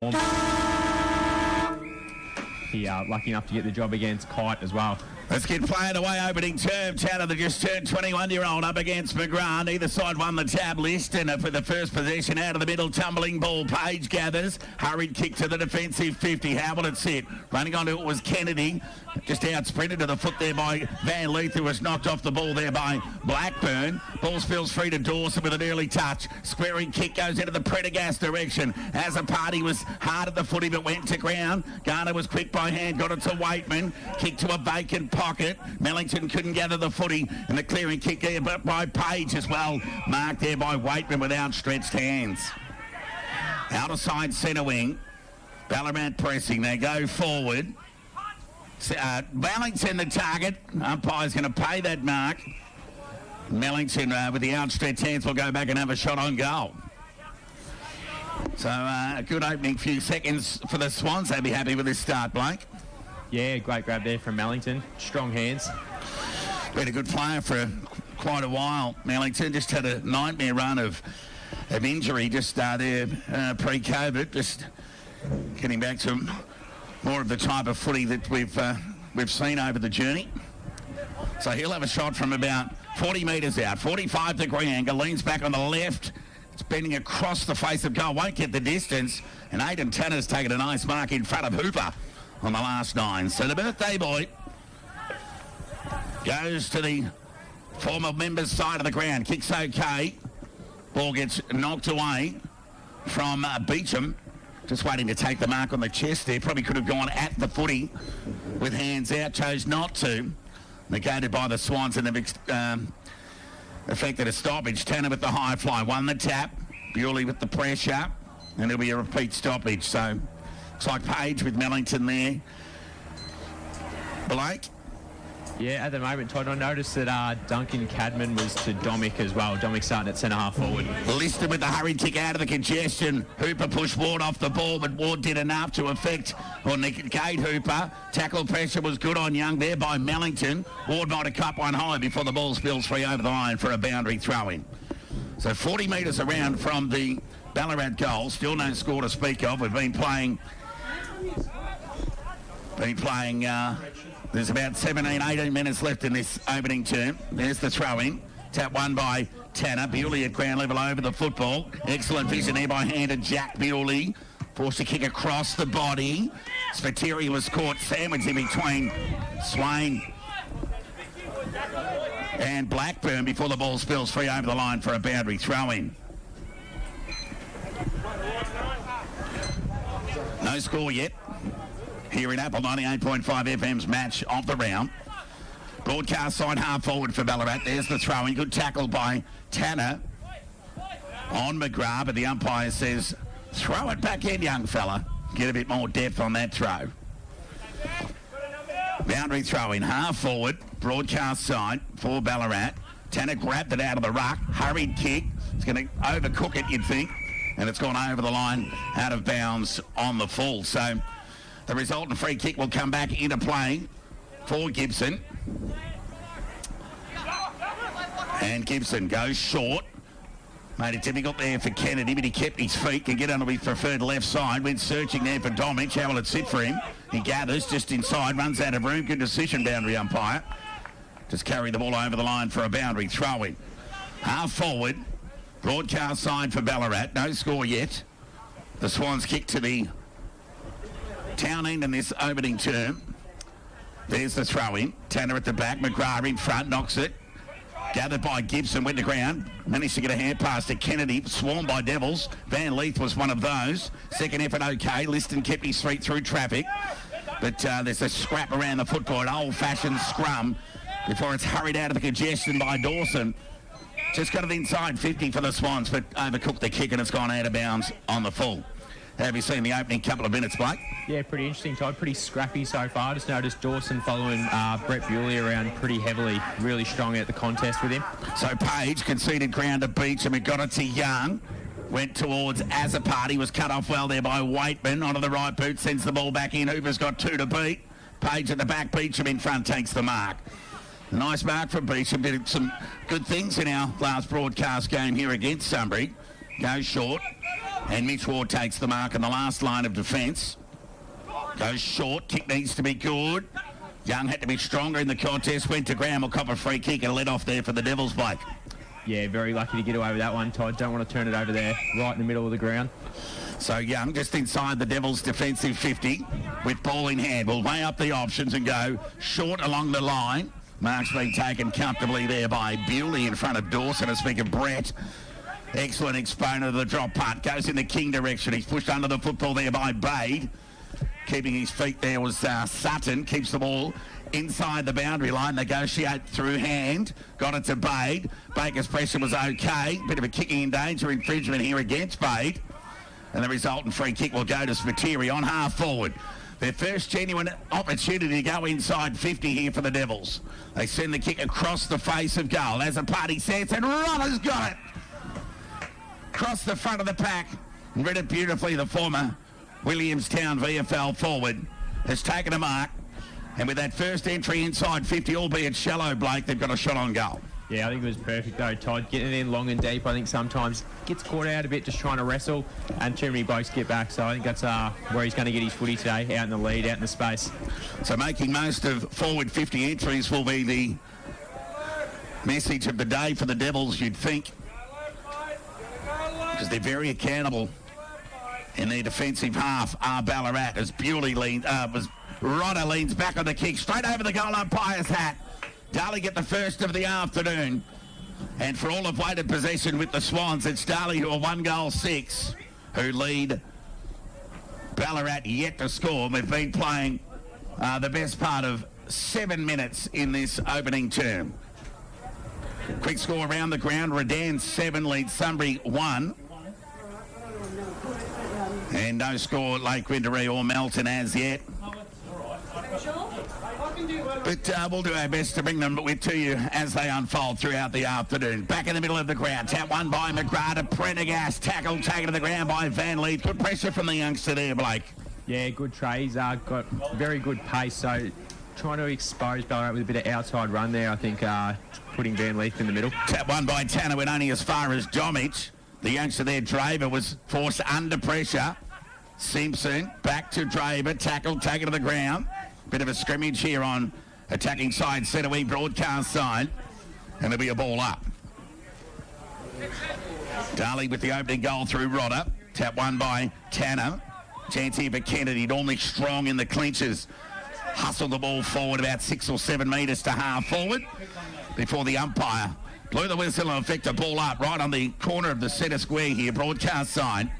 Lucky enough to get the job against Kite as well. Let's get played away, opening term. Tanner, the just turned 21-year-old, up against McGrath. Either side won the tab list, and for the first possession out of the middle, tumbling ball. Page gathers, hurried kick to the defensive 50. How will it sit? Running onto it was Kennedy. Just out sprinted to the foot there by Van Leith, who was knocked off the ball there by Blackburn. Ball spills free to Dawson with an early touch. Squaring kick goes into the Prendergast direction. As a party was hard at the footy but went to ground. Garner was quick by hand, got it to Waitman. Kick to a vacant pocket. Mellington couldn't gather the footy, and the clearing kick there but by Page as well. Marked there by Waitman with outstretched hands. Outer side centre wing. Ballarat pressing. They go forward. Mellington the target. Umpire's going to pay that mark. Mellington with the outstretched hands will go back and have a shot on goal. So a good opening few seconds for the Swans. They'd be happy with this start, Blake. Yeah, great grab there from Mellington. Strong hands. Been a good player for quite a while. Mellington just had a nightmare run of injury just there pre-COVID. Just getting back to more of the type of footy that we've seen over the journey. So he'll have a shot from about 40 metres out. 45-degree angle, leans back on the left. It's bending across the face of goal. Won't get the distance. And Aidan Tanner's taken a nice mark in front of Hooper on the last 9. So the birthday boy goes to the former member's side of the ground. Kicks okay. Ball gets knocked away from Beecham. Just waiting to take the mark on the chest there. Probably could have gone at the footy with hands out. Chose not to. Negated by the Swans and the affected a stoppage. Tanner with the high fly. Won the tap. Bewley with the pressure. And it'll be a repeat stoppage. So looks like Page with Mellington there. Blake? Yeah, at the moment, Todd, I noticed that Duncan Cadman was to Domick as well. Domick starting at centre-half forward. Listed with the hurried kick out of the congestion. Hooper pushed Ward off the ball, but Ward did enough to affect or negate Hooper. Tackle pressure was good on Young there by Mellington. Ward might have cut one high before the ball spills free over the line for a boundary throw-in. So 40 metres around from the Ballarat goal. Still no score to speak of. We've been playing... There's about 17, 18 minutes left in this opening term. There's the throw-in. Tap won by Tanner. Bewley at ground level over the football. Excellent vision there by hand of Jack Bewley. Forced to kick across the body. Spiteri was caught sandwiched in between Swain and Blackburn before the ball spills free over the line for a boundary throw-in. No score yet. Here in Apple 98.5 FM's match of the round. Broadcast side half forward for Ballarat. There's the throw-in. Good tackle by Tanner on McGrath, but the umpire says, throw it back in, young fella. Get a bit more depth on that throw. Boundary throw-in, half forward, broadcast side for Ballarat. Tanner grabbed it out of the ruck. Hurried kick. It's going to overcook it, you'd think. And it's gone over the line, out of bounds on the full. So the resultant free kick will come back into play for Gibson. And Gibson goes short. Made it difficult there for Kennedy, but he kept his feet. Can get onto his preferred left side. Went searching there for Domic. How will it sit for him? He gathers just inside, runs out of room. Good decision, boundary umpire. Just carry the ball over the line for a boundary throw-in. Half forward. Broadcast side for Ballarat. No score yet. The Swans kick to the town end in this opening term. There's the throw-in. Tanner at the back. McGrath in front. Knocks it. Gathered by Gibson. Went to ground. Managed to get a hand pass to Kennedy. Swarmed by Devils. Van Leith was one of those. Second effort okay. Liston kept his feet through traffic. But there's a scrap around the football. An old-fashioned scrum before it's hurried out of the congestion by Dawson. Just got it inside 50 for the Swans, but overcooked the kick and it's gone out of bounds on the full. Have you seen the opening couple of minutes, Blake? Yeah, pretty interesting, Todd. Pretty scrappy so far. Just noticed Dawson following Brett Bewley around pretty heavily. Really strong at the contest with him. So Page conceded ground to Beecham and got it to Young. Went towards Azapati. Was cut off well there by Waitman. Onto the right boot. Sends the ball back in. Hooper's got 2 to beat. Page at the back. Beecham in front takes the mark. A nice mark from Beecham. Did some good things in our last broadcast game here against Sunbury. Goes short. And Mitch Ward takes the mark in the last line of defence. Goes short. Kick needs to be good. Young had to be stronger in the contest. Went to ground. Will cop a free kick and let off there for the Devils, Blake. Yeah, very lucky to get away with that one, Todd. Don't want to turn it over there, right in the middle of the ground. So Young just inside the Devils' defensive 50 with ball in hand. Will weigh up the options and go short along the line. Mark's been taken comfortably there by Bewley in front of Dawson. And speak of Brett, excellent exponent of the drop punt. Goes in the King direction. He's pushed under the football there by Bade. Keeping his feet there was Sutton. Keeps the ball inside the boundary line. Negotiate through hand. Got it to Bade. Baker's pressure was okay. Bit of a kicking in danger infringement here against Bade. And the resultant free kick will go to Spiteri on half forward. Their first genuine opportunity to go inside 50 here for the Devils. They send the kick across the face of goal as a party sets, and Roller's got it. Across the front of the pack. And read it beautifully, the former Williamstown VFL forward has taken a mark. And with that first entry inside 50, albeit shallow, Blake, they've got a shot on goal. Yeah, I think it was perfect though, Todd. Getting it in long and deep, I think sometimes gets caught out a bit just trying to wrestle, and too many blokes get back. So I think that's where he's going to get his footy today, out in the lead, out in the space. So making most of forward 50 entries will be the message of the day for the Devils, you'd think, because they're very accountable in their defensive half. Ballarat as Bewley Rodder leans back on the kick, straight over the goal umpire's hat. Darley get the first of the afternoon. And for all of weighted possession with the Swans, it's Darley who are 1-6, who lead Ballarat yet to score. We've been playing the best part of 7 minutes in this opening term. Quick score around the ground. Redan 7 leads Sunbury 1. And no score at Lake Windermere or Melton as yet. But we'll do our best to bring them to you as they unfold throughout the afternoon. Back in the middle of the ground. Tap one by McGrath. Prendergast tackle taken to the ground by Van Leith. Good pressure from the youngster there, Blake. Yeah, good tray. He's got very good pace. So trying to expose Ballarat with a bit of outside run there, I think, putting Van Leith in the middle. Tap one by Tanner went only as far as Domich. The youngster there, Draver, was forced under pressure. Simpson back to Draver. Tackle taken to the ground. Bit of a scrimmage here on attacking side, centre wing broadcast side. And there'll be a ball up. Darley with the opening goal through Rodder. Tap one by Tanner. Chance here for Kennedy, normally strong in the clinches. Hustled the ball forward about 6 or 7 metres to half forward before the umpire blew the whistle and effect a ball up right on the corner of the centre square here, broadcast side.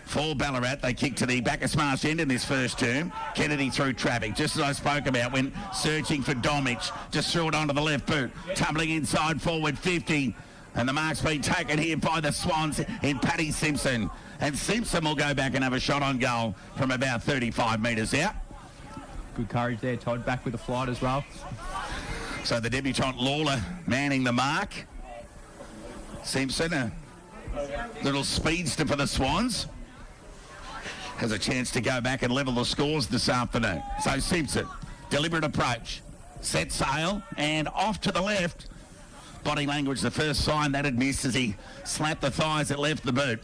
For Ballarat, they kick to the Bacchus Marsh end in this first term. Kennedy through traffic, just as I spoke about when searching for Domich. Just threw it onto the left boot, tumbling inside forward 50. And the mark's been taken here by the Swans in Paddy Simpson. And Simpson will go back and have a shot on goal from about 35 metres out. Good courage there, Todd. Back with the flight as well. So the debutant Lawler manning the mark. Simpson, a little speedster for the Swans, has a chance to go back and level the scores this afternoon. So Simpson, deliberate approach, set sail, and off to the left. Body language, the first sign that had missed as he slapped the thighs that left the boot.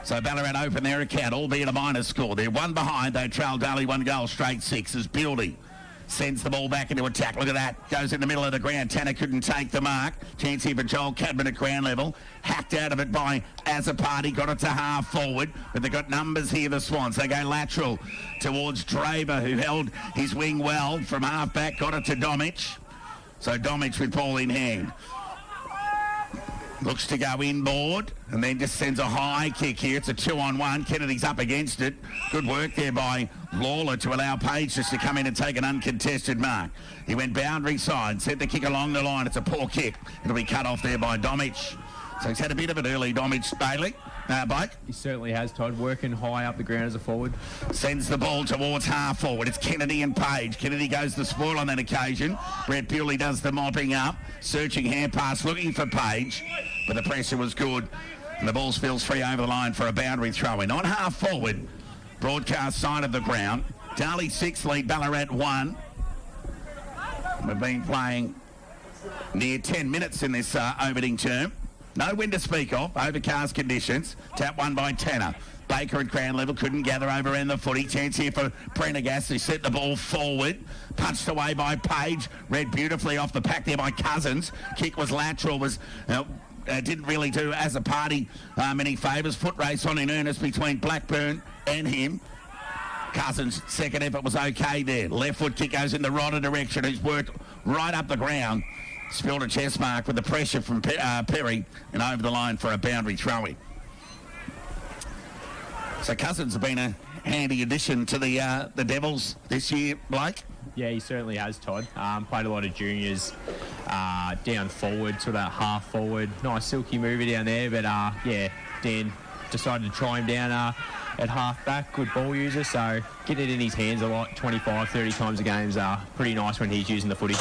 So Ballarat open their account, albeit a minus score. They're one behind. They trail Darley 1 goal, straight 6 as Bewley sends the ball back into attack. Look at that. Goes in the middle of the ground. Tanner couldn't take the mark. Chance here for Joel Cadman at ground level. Hacked out of it by Azapati. Got it to half forward. But they've got numbers here, the Swans. They go lateral towards Draver, who held his wing well from half back. Got it to Domich. So Domich with ball in hand. Looks to go inboard and then just sends a high kick here. It's a 2-on-1. Kennedy's up against it. Good work there by Lawler to allow Page just to come in and take an uncontested mark. He went boundary side, sent the kick along the line. It's a poor kick. It'll be cut off there by Domich. So he's had a bit of an early Domich, Bailey. Blake? He certainly has, Todd, working high up the ground as a forward. Sends the ball towards half forward. It's Kennedy and Page. Kennedy goes the spoil on that occasion. Brett Bewley does the mopping up. Searching hand pass, looking for Page. But the pressure was good. And the ball spills free over the line for a boundary throw-in. On half forward, broadcast side of the ground. Darley 6 lead, Ballarat 1. We've been playing near 10 minutes in this opening term. No wind to speak of. Overcast conditions. Tap one by Tanner. Baker at ground level couldn't gather over in the footy. Chance here for Prendergast. He set the ball forward. Punched away by Page. Read beautifully off the pack there by Cousins. Kick was lateral. Didn't really do as a party many favours. Foot race on in earnest between Blackburn and him. Cousins' second effort was okay there. Left foot kick goes in the right direction. He's worked right up the ground. Spilled a chest mark with the pressure from Perry and over the line for a boundary throw-in. So Cousins have been a handy addition to the Devils this year, Blake. Yeah, he certainly has, Todd. Played a lot of juniors down forward, sort of half forward. Nice silky mover down there, but Dan decided to try him down at half back. Good ball user, so getting it in his hands a lot, 25, 30 times a game is pretty nice when he's using the footy.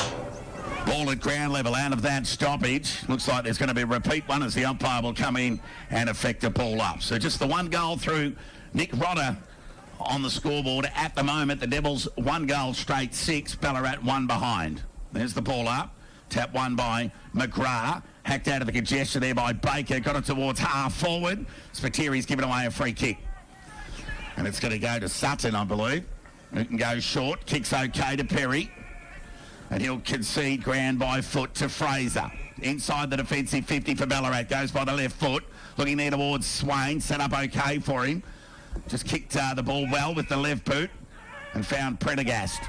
Ball at ground level out of that stoppage. Looks like there's going to be a repeat one as the umpire will come in and affect the ball up. So just the one goal through Nick Rodder on the scoreboard at the moment. The Devils 1 goal straight 6. Ballarat 1 behind. There's the ball up. Tap one by McGrath. Hacked out of the congestion there by Baker. Got it towards half forward. Spiteri's given away a free kick. And it's going to go to Sutton, I believe. Who can go short. Kick's okay to Perry. And he'll concede ground by foot to Fraser. Inside the defensive 50 for Ballarat. Goes by the left foot. Looking there towards Swain. Set up okay for him. Just kicked the ball well with the left boot. And found Prendergast.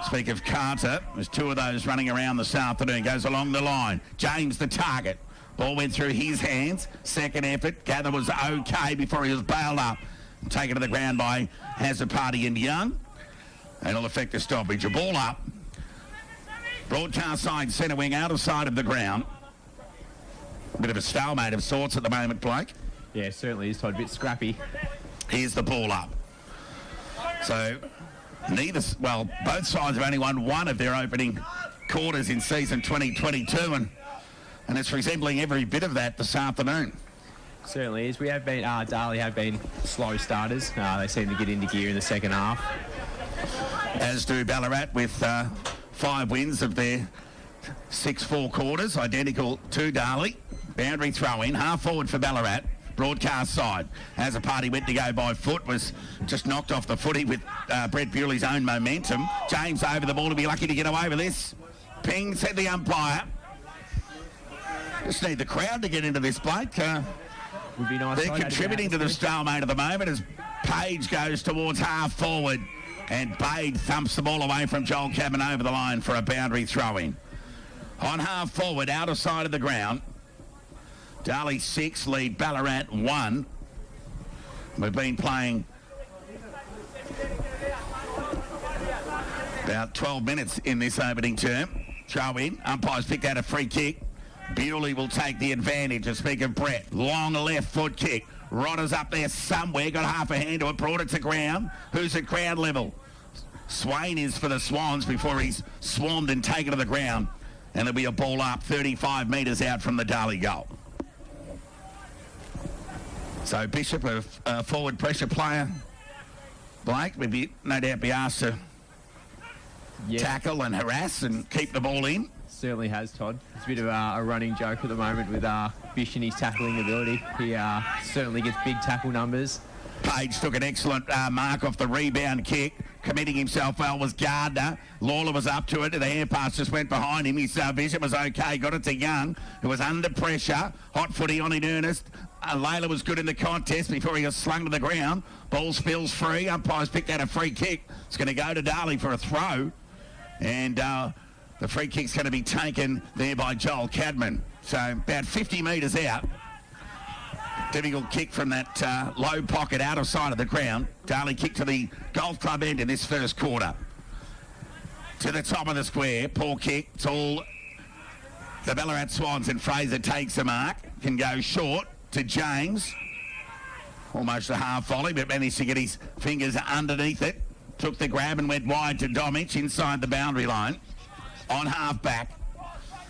Speak of Carter. There's 2 of those running around this afternoon. Goes along the line. James the target. Ball went through his hands. Second effort. Gather was okay before he was bailed up. Taken to the ground by Hazard-Party and Young. And it'll affect the stoppage. A ball up. Broadcast side centre wing out of sight of the ground. A bit of a stalemate of sorts at the moment, Blake. Yeah, certainly is, Todd. A bit scrappy. Here's the ball up. So both sides have only won one of their opening quarters in season 2022, and it's resembling every bit of that this afternoon. Certainly is. We have been, Darley have been slow starters. They seem to get into gear in the second half. As do Ballarat with 5 wins of their 6-4 quarters, identical to Darley. Boundary throw in, half forward for Ballarat. Broadcast side. As a party went to go by foot, was just knocked off the footy with Brett Bewley's own momentum. James over the ball to be lucky to get away with this. Ping, said the umpire. Just need the crowd to get into this, Blake. Would be nice. They're contributing to the stalemate at the moment as Page goes towards half forward. And Bade thumps the ball away from Joel Cabin over the line for a boundary throw-in. On half forward, out of sight of the ground. Darley 6, lead Ballarat 1. We've been playing about 12 minutes in this opening term. Throw in. Umpires picked out a free kick. Bewley will take the advantage. To speak of Brett. Long left foot kick. Rodder's up there somewhere. Got half a hand to it. Brought it to ground. Who's at ground level? Swain is for the Swans before he's swarmed and taken to the ground. And there'll be a ball up 35 metres out from the Darley goal. So Bishop, a forward pressure player. Blake would no doubt be asked to tackle and harass and keep the ball in. Certainly has, Todd. It's a bit of a running joke at the moment with Bish and his tackling ability. He certainly gets big tackle numbers. Page took an excellent mark off the rebound kick. Committing himself well was Gardner. Lawler was up to it. The hand pass just went behind him. His vision was okay. Got it to Young, who was under pressure. Hot footy on in earnest. Layla was good in the contest before he was slung to the ground. Ball spills free. Umpires picked out a free kick. It's going to go to Darley for a throw. And the free kick's going to be taken there by Joel Cadman. So about 50 metres out. Difficult kick from that low pocket out of sight of the ground. Darley kick to the golf club end in this first quarter. To the top of the square. Poor kick. It's all the Ballarat Swans, and Fraser takes a mark. Can go short to James. Almost a half volley, but managed to get his fingers underneath it. Took the grab and went wide to Domic inside the boundary line. On half back.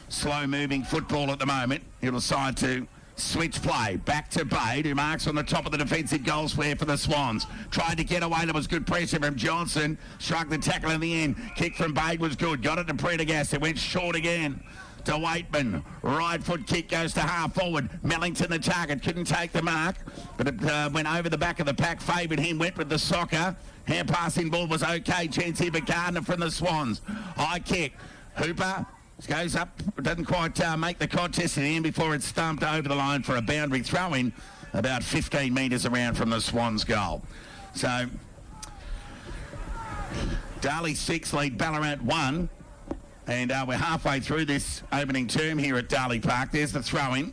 Slow moving football at the moment. He'll decide to Switch play, back to Bade, who marks on the top of the defensive goal square for the Swans. Tried to get away, there was good pressure from Johnson. Struck the tackle in the end. Kick from Bade was good. Got it to Prendergast. It went short again to Waitman. Right foot kick goes to half forward. Mellington the target, couldn't take the mark, but it went over the back of the pack, favoured him, went with the soccer. Hand passing ball was okay. Chance here for Gardner from the Swans. High kick. Hooper goes up, doesn't quite make the contest in the end before it's stumped over the line for a boundary throw-in about 15 metres around from the Swans' goal. So, Darley 6 lead Ballarat 1, and we're halfway through this opening term here at Darley Park. There's the throw-in.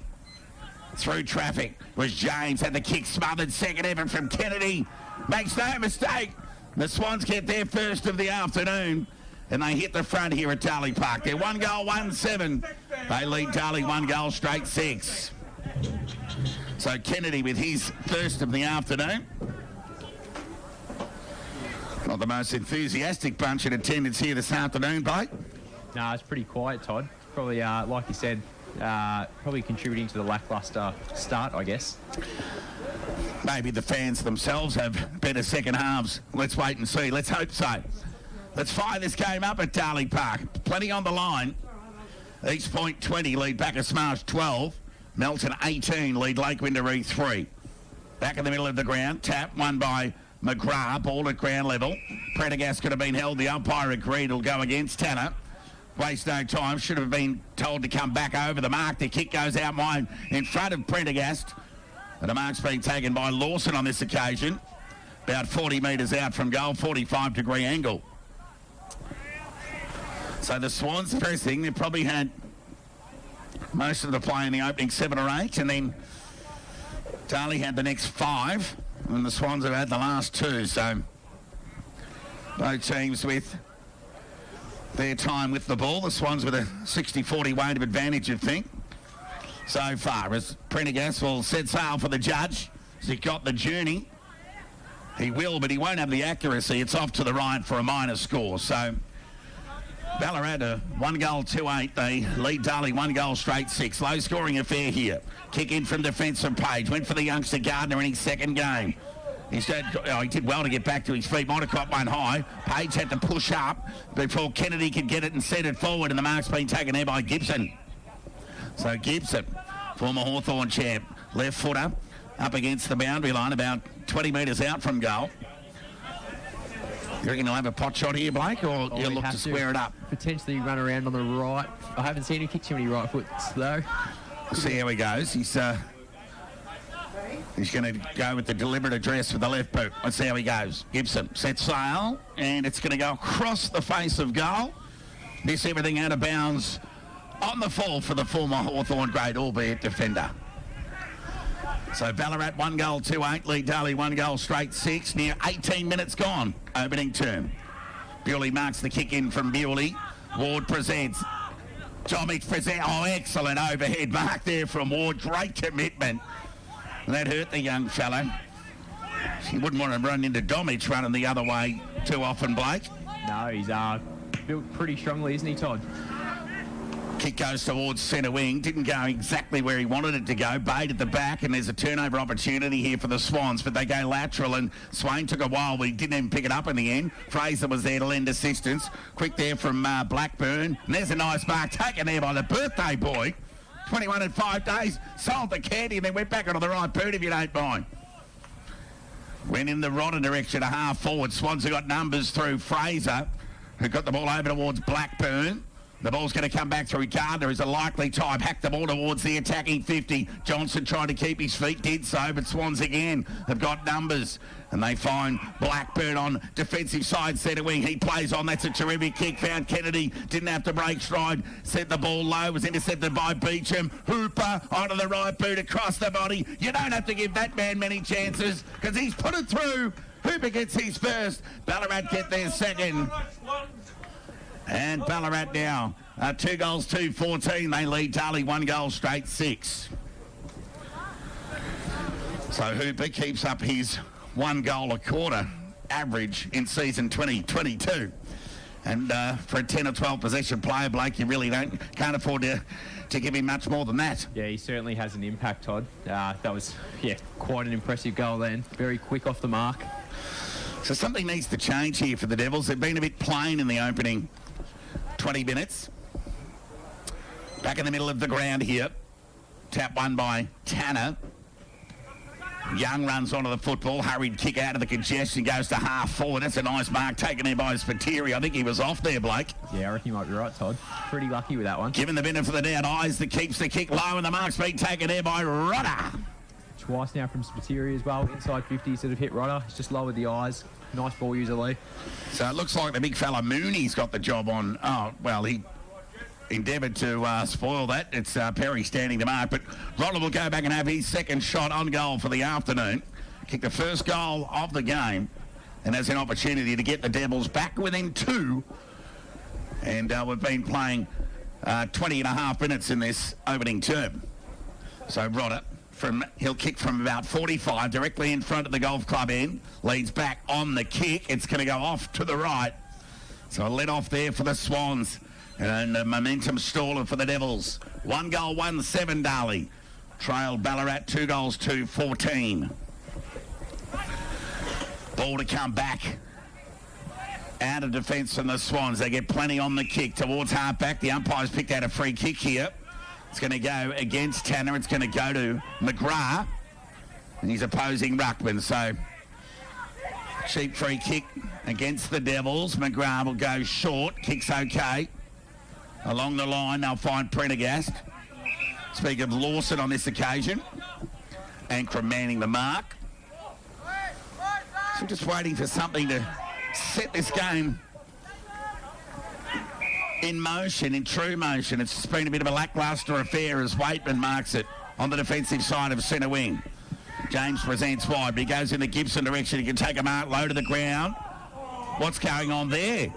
Through traffic was James, had the kick smothered, second effort from Kennedy. Makes no mistake. The Swans get their first of the afternoon, and they hit the front here at Darley Park. They're 1 goal, 1-7. They lead Darley 1 goal straight 6. So Kennedy with his first of the afternoon. Not the most enthusiastic bunch in attendance here this afternoon, Blake. No, it's pretty quiet, Todd. Probably, like you said, probably contributing to the lacklustre start, I guess. Maybe the fans themselves have better second halves. Let's wait and see. Let's hope so. Let's fire this game up at Darley Park. Plenty on the line. East Point 20 lead Bacchus Marsh 12. Melton 18 lead Lake Windermere 3. Back in the middle of the ground. Tap won by McGrath. Ball at ground level. Prendergast could have been held. The umpire agreed it'll go against Tanner. Waste no time. Should have been told to come back over the mark. The kick goes out wide in front of Prendergast. And the mark's been taken by Lawson on this occasion. About 40 metres out from goal. 45-degree angle. So the Swans pressing, they've probably had most of the play in the opening 7 or 8, and then Darley had the next 5, and the Swans have had the last 2. So both teams with their time with the ball. The Swans with a 60-40 weight of advantage, you'd think, so far. As Prendergast will set sail for the judge. Has he got the journey? He will, but he won't have the accuracy. It's off to the right for a minor score. So Ballarat 1 goal 2-8. They lead Darley 1 goal straight 6. Low scoring affair here. Kick in from defence from Page. Went for the youngster Gardner in his second game. He did well to get back to his feet. Might have caught one high. Page had to push up before Kennedy could get it and set it forward, and the mark's been taken there by Gibson. So Gibson, former Hawthorn champ, left footer up against the boundary line about 20 metres out from goal. You reckon he'll have a pot shot here, Blake, or you'll look to square it up? Potentially run around on the right. I haven't seen him kick too many right foots, though. We'll see how he goes. He's going to go with the deliberate address with the left boot. Let's see how he goes. Gibson sets sail, and it's going to go across the face of goal. Miss everything out of bounds on the fall for the former Hawthorn great, albeit defender. So Ballarat 1 goal 2-8, lead Darley 1 goal straight 6. Near 18 minutes gone, opening term. Bewley marks the kick in from Bewley. Ward presents. Tomic presents. Oh, excellent overhead mark there from Ward. Great commitment. And that hurt the young fellow. He wouldn't want to run into Domic running the other way too often, Blake. No, he's built pretty strongly, isn't he, Todd? Kick goes towards centre wing. Didn't go exactly where he wanted it to go. Bade at the back, and there's a turnover opportunity here for the Swans, but they go lateral, and Swain took a while, but he didn't even pick it up in the end. Fraser was there to lend assistance. Quick there from Blackburn. And there's a nice mark taken there by the birthday boy. 21 and 5 days. Sold the candy and then went back onto the right boot, if you don't mind. Went in the Rodder direction, a half forward. Swans have got numbers through Fraser, who got the ball over towards Blackburn. The ball's going to come back through Gardner as a likely time. Hacked the ball towards the attacking 50. Johnson trying to keep his feet, did so, but Swans again have got numbers. And they find Blackburn on defensive side centre wing. He plays on. That's a terrific kick. Found Kennedy. Didn't have to break stride. Set the ball low. Was intercepted by Beecham. Hooper onto the right boot across the body. You don't have to give that man many chances because he's put it through. Hooper gets his first. Ballarat get their second. And Ballarat now 2 goals 2-14. They lead Darley 1 goal straight 6. So Hooper keeps up his 1 goal a quarter average in season 2022. And for a 10 or 12 possession player, Blake, you really can't afford to give him much more than that. Yeah, he certainly has an impact, Todd. That was, quite an impressive goal then. Very quick off the mark. So something needs to change here for the Devils. They've been a bit plain in the opening 20 minutes. Back in the middle of the ground here. Tap won by Tanner. Young runs onto the football. Hurried kick out of the congestion. Goes to half forward. That's a nice mark taken there by Spiteri. I think he was off there, Blake. Yeah, I reckon you might be right, Todd. Pretty lucky with that one. Given the benefit of the doubt, Eyes that keeps the kick low, and the mark's being taken there by Rodder. Twice now from Spiteri as well. Inside 50 sort of hit Rodder. It's just lowered the eyes. Nice ball user, Lee. So it looks like the big fella Mooney's got the job on. Oh, well, he endeavoured to spoil that. It's Perry standing the mark, but Rodder will go back and have his second shot on goal for the afternoon. Kicked the first goal of the game, and has an opportunity to get the Devils back within 2. And we've been playing 20 and a half minutes in this opening term. So Rodder, he'll kick from about 45, directly in front of the golf club end. Leads back on the kick. It's going to go off to the right. So a let off there for the Swans. And a momentum staller for the Devils. 1 goal, 1-7, Darley. Trailed Ballarat 2 goals, 2-14. Ball to come back. Out of defence from the Swans. They get plenty on the kick towards half-back. The umpire's picked out a free kick here. It's going to go against Tanner. It's going to go to McGrath. And he's opposing ruckman. So, cheap free kick against the Devils. McGrath will go short. Kick's okay. Along the line, they'll find Prendergast. Speak of Lawson on this occasion. Ankrum manning the mark. So just waiting for something to set this game in motion, in true motion. It's just been a bit of a lacklustre affair as Waitman marks it on the defensive side of centre wing. James presents wide, but he goes in the Gibson direction. He can take a mark low to the ground. What's going on there?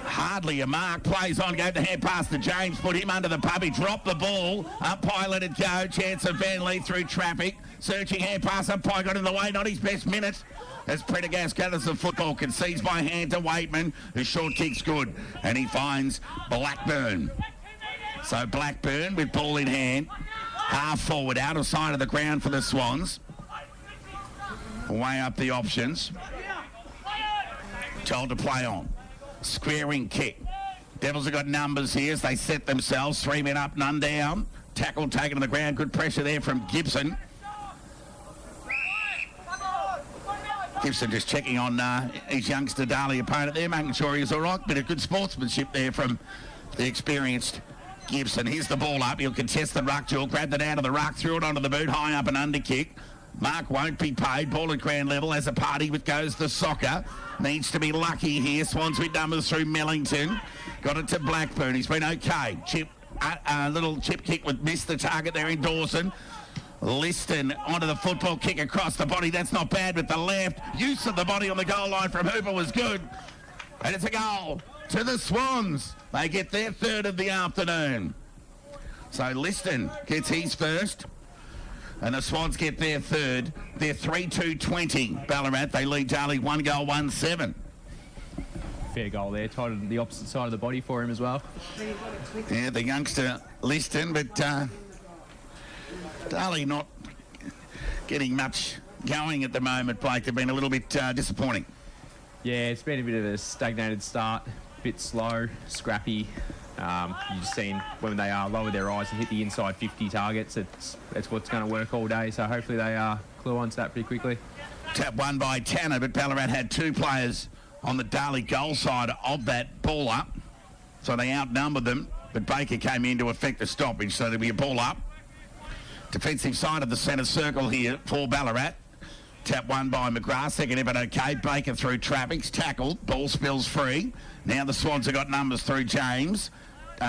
Hardly a mark. Plays on, gave the hand pass to James, put him under the pub. He dropped the ball. Umpire let it go. Chance of Van Lee through traffic. Searching hand pass. Umpire got in the way. Not his best minute. As Prendergast gathers the football, concedes by hand to Waitman. The short kick's good. And he finds Blackburn. So Blackburn with ball in hand. Half forward, out of side of the ground for the Swans. Way up the options. Told to play on. Squaring kick. Devils have got numbers here as they set themselves. 3 men up, none down. Tackle taken to the ground. Good pressure there from Gibson. Gibson just checking on his youngster Darley opponent there, making sure he's all right. Bit of good sportsmanship there from the experienced Gibson. Here's the ball up. He'll contest the ruck duel. Grabbed it out of the ruck. Threw it onto the boot. High up and under kick. Mark won't be paid. Ball at ground level as a party with goes the soccer. Needs to be lucky here. Swans with numbers through Mellington. Got it to Blackburn. He's been okay. Little chip kick with missed the target there in Dawson. Liston onto the football, kick across the body. That's not bad with the left. Use of the body on the goal line from Hooper was good. And it's a goal to the Swans. They get their third of the afternoon. So Liston gets his first. And the Swans get their third. They're 3-2-20. Ballarat, they lead Darley 1 goal, 1-7. Fair goal there. Tied on the opposite side of the body for him as well. Yeah, the youngster Liston, but Darley not getting much going at the moment, Blake. They've been a little bit disappointing. Yeah, it's been a bit of a stagnated start. A bit slow, scrappy. You've seen when they lower their eyes and hit the inside 50 targets, it's what's going to work all day. So hopefully they clue on to that pretty quickly. Tap won by Tanner, but Ballarat had 2 players on the Darley goal side of that ball up. So they outnumbered them, but Baker came in to effect the stoppage, so there'll be a ball up. Defensive side of the centre circle here for Ballarat. Tap won by McGrath, second effort okay. Baker through traffic's tackled, ball spills free. Now the Swans have got numbers through James.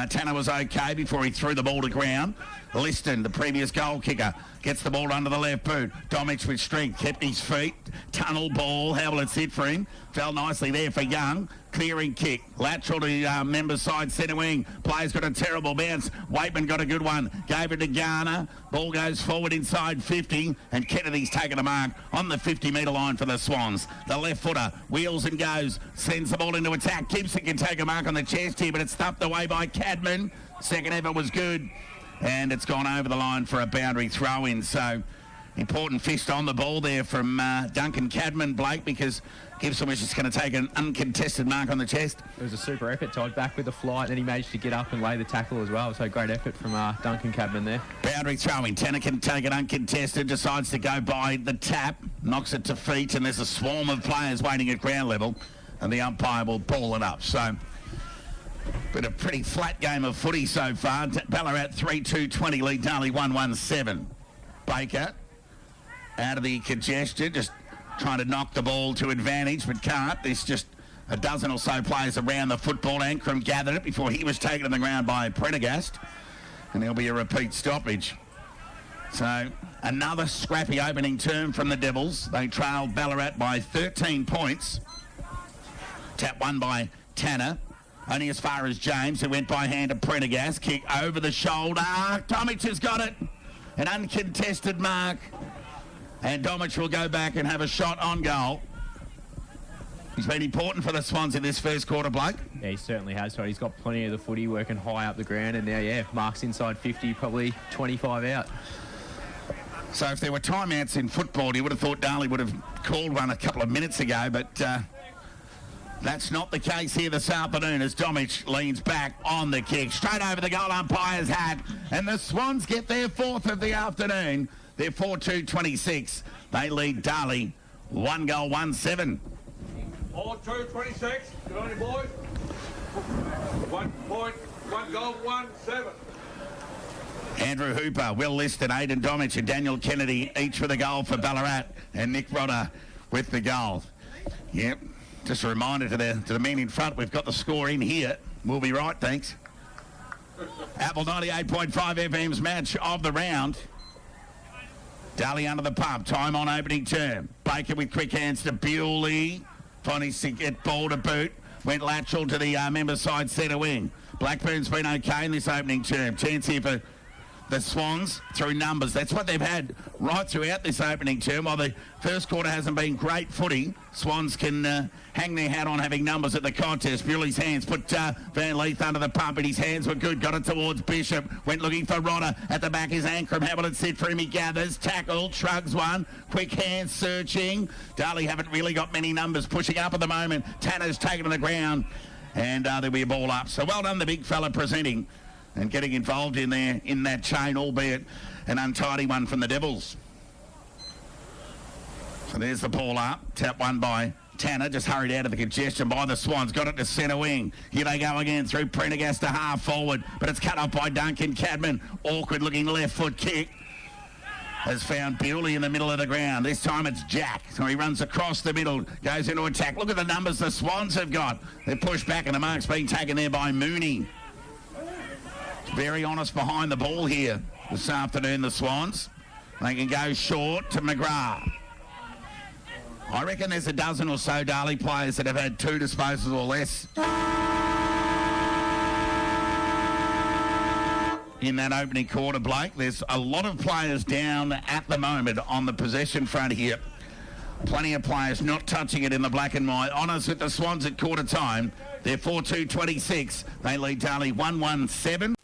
Tanner was okay before he threw the ball to ground. Liston, the previous goal kicker, gets the ball under the left boot. Domic with strength, kept his feet. Tunnel ball, how will it sit for him? Fell nicely there for Young. clearing kick. Lateral to member side centre wing. Player's got a terrible bounce. Waitman got a good one. Gave it to Garner. Ball goes forward inside 50, and Kennedy's taken a mark on the 50-metre line for the Swans. The left footer wheels and goes, sends the ball into attack. Gibson can take a mark on the chest here, but it's stuffed away by Cadman. Second effort was good, and it's gone over the line for a boundary throw-in. So important fist on the ball there from Duncan Cadman, Blake, because Gibson was just going to take an uncontested mark on the chest. It was a super effort, Todd, back with the flight, and he managed to get up and lay the tackle as well. So great effort from Duncan Cadman there. Boundary throwing. Tanner can take it uncontested, decides to go by the tap, knocks it to feet, and there's a swarm of players waiting at ground level, and the umpire will ball it up. So, been a pretty flat game of footy so far. Ballarat 3-2-20 lead, Darley 1-1-7. Baker out of the congestion, just trying to knock the ball to advantage, but can't. There's just a dozen or so players around the football. Ankrum gathered it before he was taken to the ground by Prendergast, and there'll be a repeat stoppage. So another scrappy opening term from the Devils. They trailed Ballarat by 13 points. Tap won by Tanner, only as far as James, who went by hand to Prendergast. Kick over the shoulder. Tomic has got it. An uncontested mark. And Domic will go back and have a shot on goal. He's been important for the Swans in this first quarter, Blake. Yeah, he certainly has. So he's got plenty of the footy working high up the ground, and now, marks inside 50, probably 25 out. So if there were timeouts in football, you would have thought Darley would have called one a couple of minutes ago, but that's not the case here this afternoon as Domic leans back on the kick. Straight over the goal umpire's hat, and the Swans get their fourth of the afternoon. They're 4-2-26. They lead Darley 1-1-7. 4-2-26. Good on you, boys. 1 point, 1 goal, 1-7. Andrew Hooper, Will Liston, Aidan Domic and Daniel Kennedy each with a goal for Ballarat, and Nick Rodder with the goal. Yep, just a reminder to the men in front, we've got the score in here. We'll be right, thanks. Apple 98.5 FM's match of the round. Darley under the pump, time on opening term. Baker with quick hands to Bewley. Finally get ball to boot. Went lateral to the member side centre wing. Blackburn's been okay in this opening term. Chance here for the Swans through numbers. That's what they've had right throughout this opening term. While the first quarter hasn't been great footy, Swans can hang their hat on having numbers at the contest. Bewley's hands put Van Leith under the pump, and his hands were good. Got it towards Bishop. Went looking for Rodder. At the back is Ankrum. How will it sit for him? He gathers. Tackle. Shrugs one. Quick hands searching. Darley haven't really got many numbers pushing up at the moment. Tanner's taken to the ground, and there'll be a ball up. So well done, the big fella presenting and getting involved in there in that chain, albeit an untidy one from the Devils. So there's the ball up. Tap one by Tanner, just hurried out of the congestion by the Swans. Got it to centre wing. Here they go again through Prendergast to half forward, but it's cut off by Duncan Cadman. Awkward looking left foot kick. Has found Bewley in the middle of the ground. This time it's Jack. So he runs across the middle, goes into attack. Look at the numbers the Swans have got. They're pushed back and the mark's being taken there by Mooney. Very honest behind the ball here this afternoon, the Swans. They can go short to McGrath. I reckon there's a dozen or so Darley players that have had 2 disposals or less in that opening quarter, Blake. There's a lot of players down at the moment on the possession front here. Plenty of players not touching it in the black and white. Honours with the Swans at quarter time. They're 4-2-26. They lead Darley 1-1-7.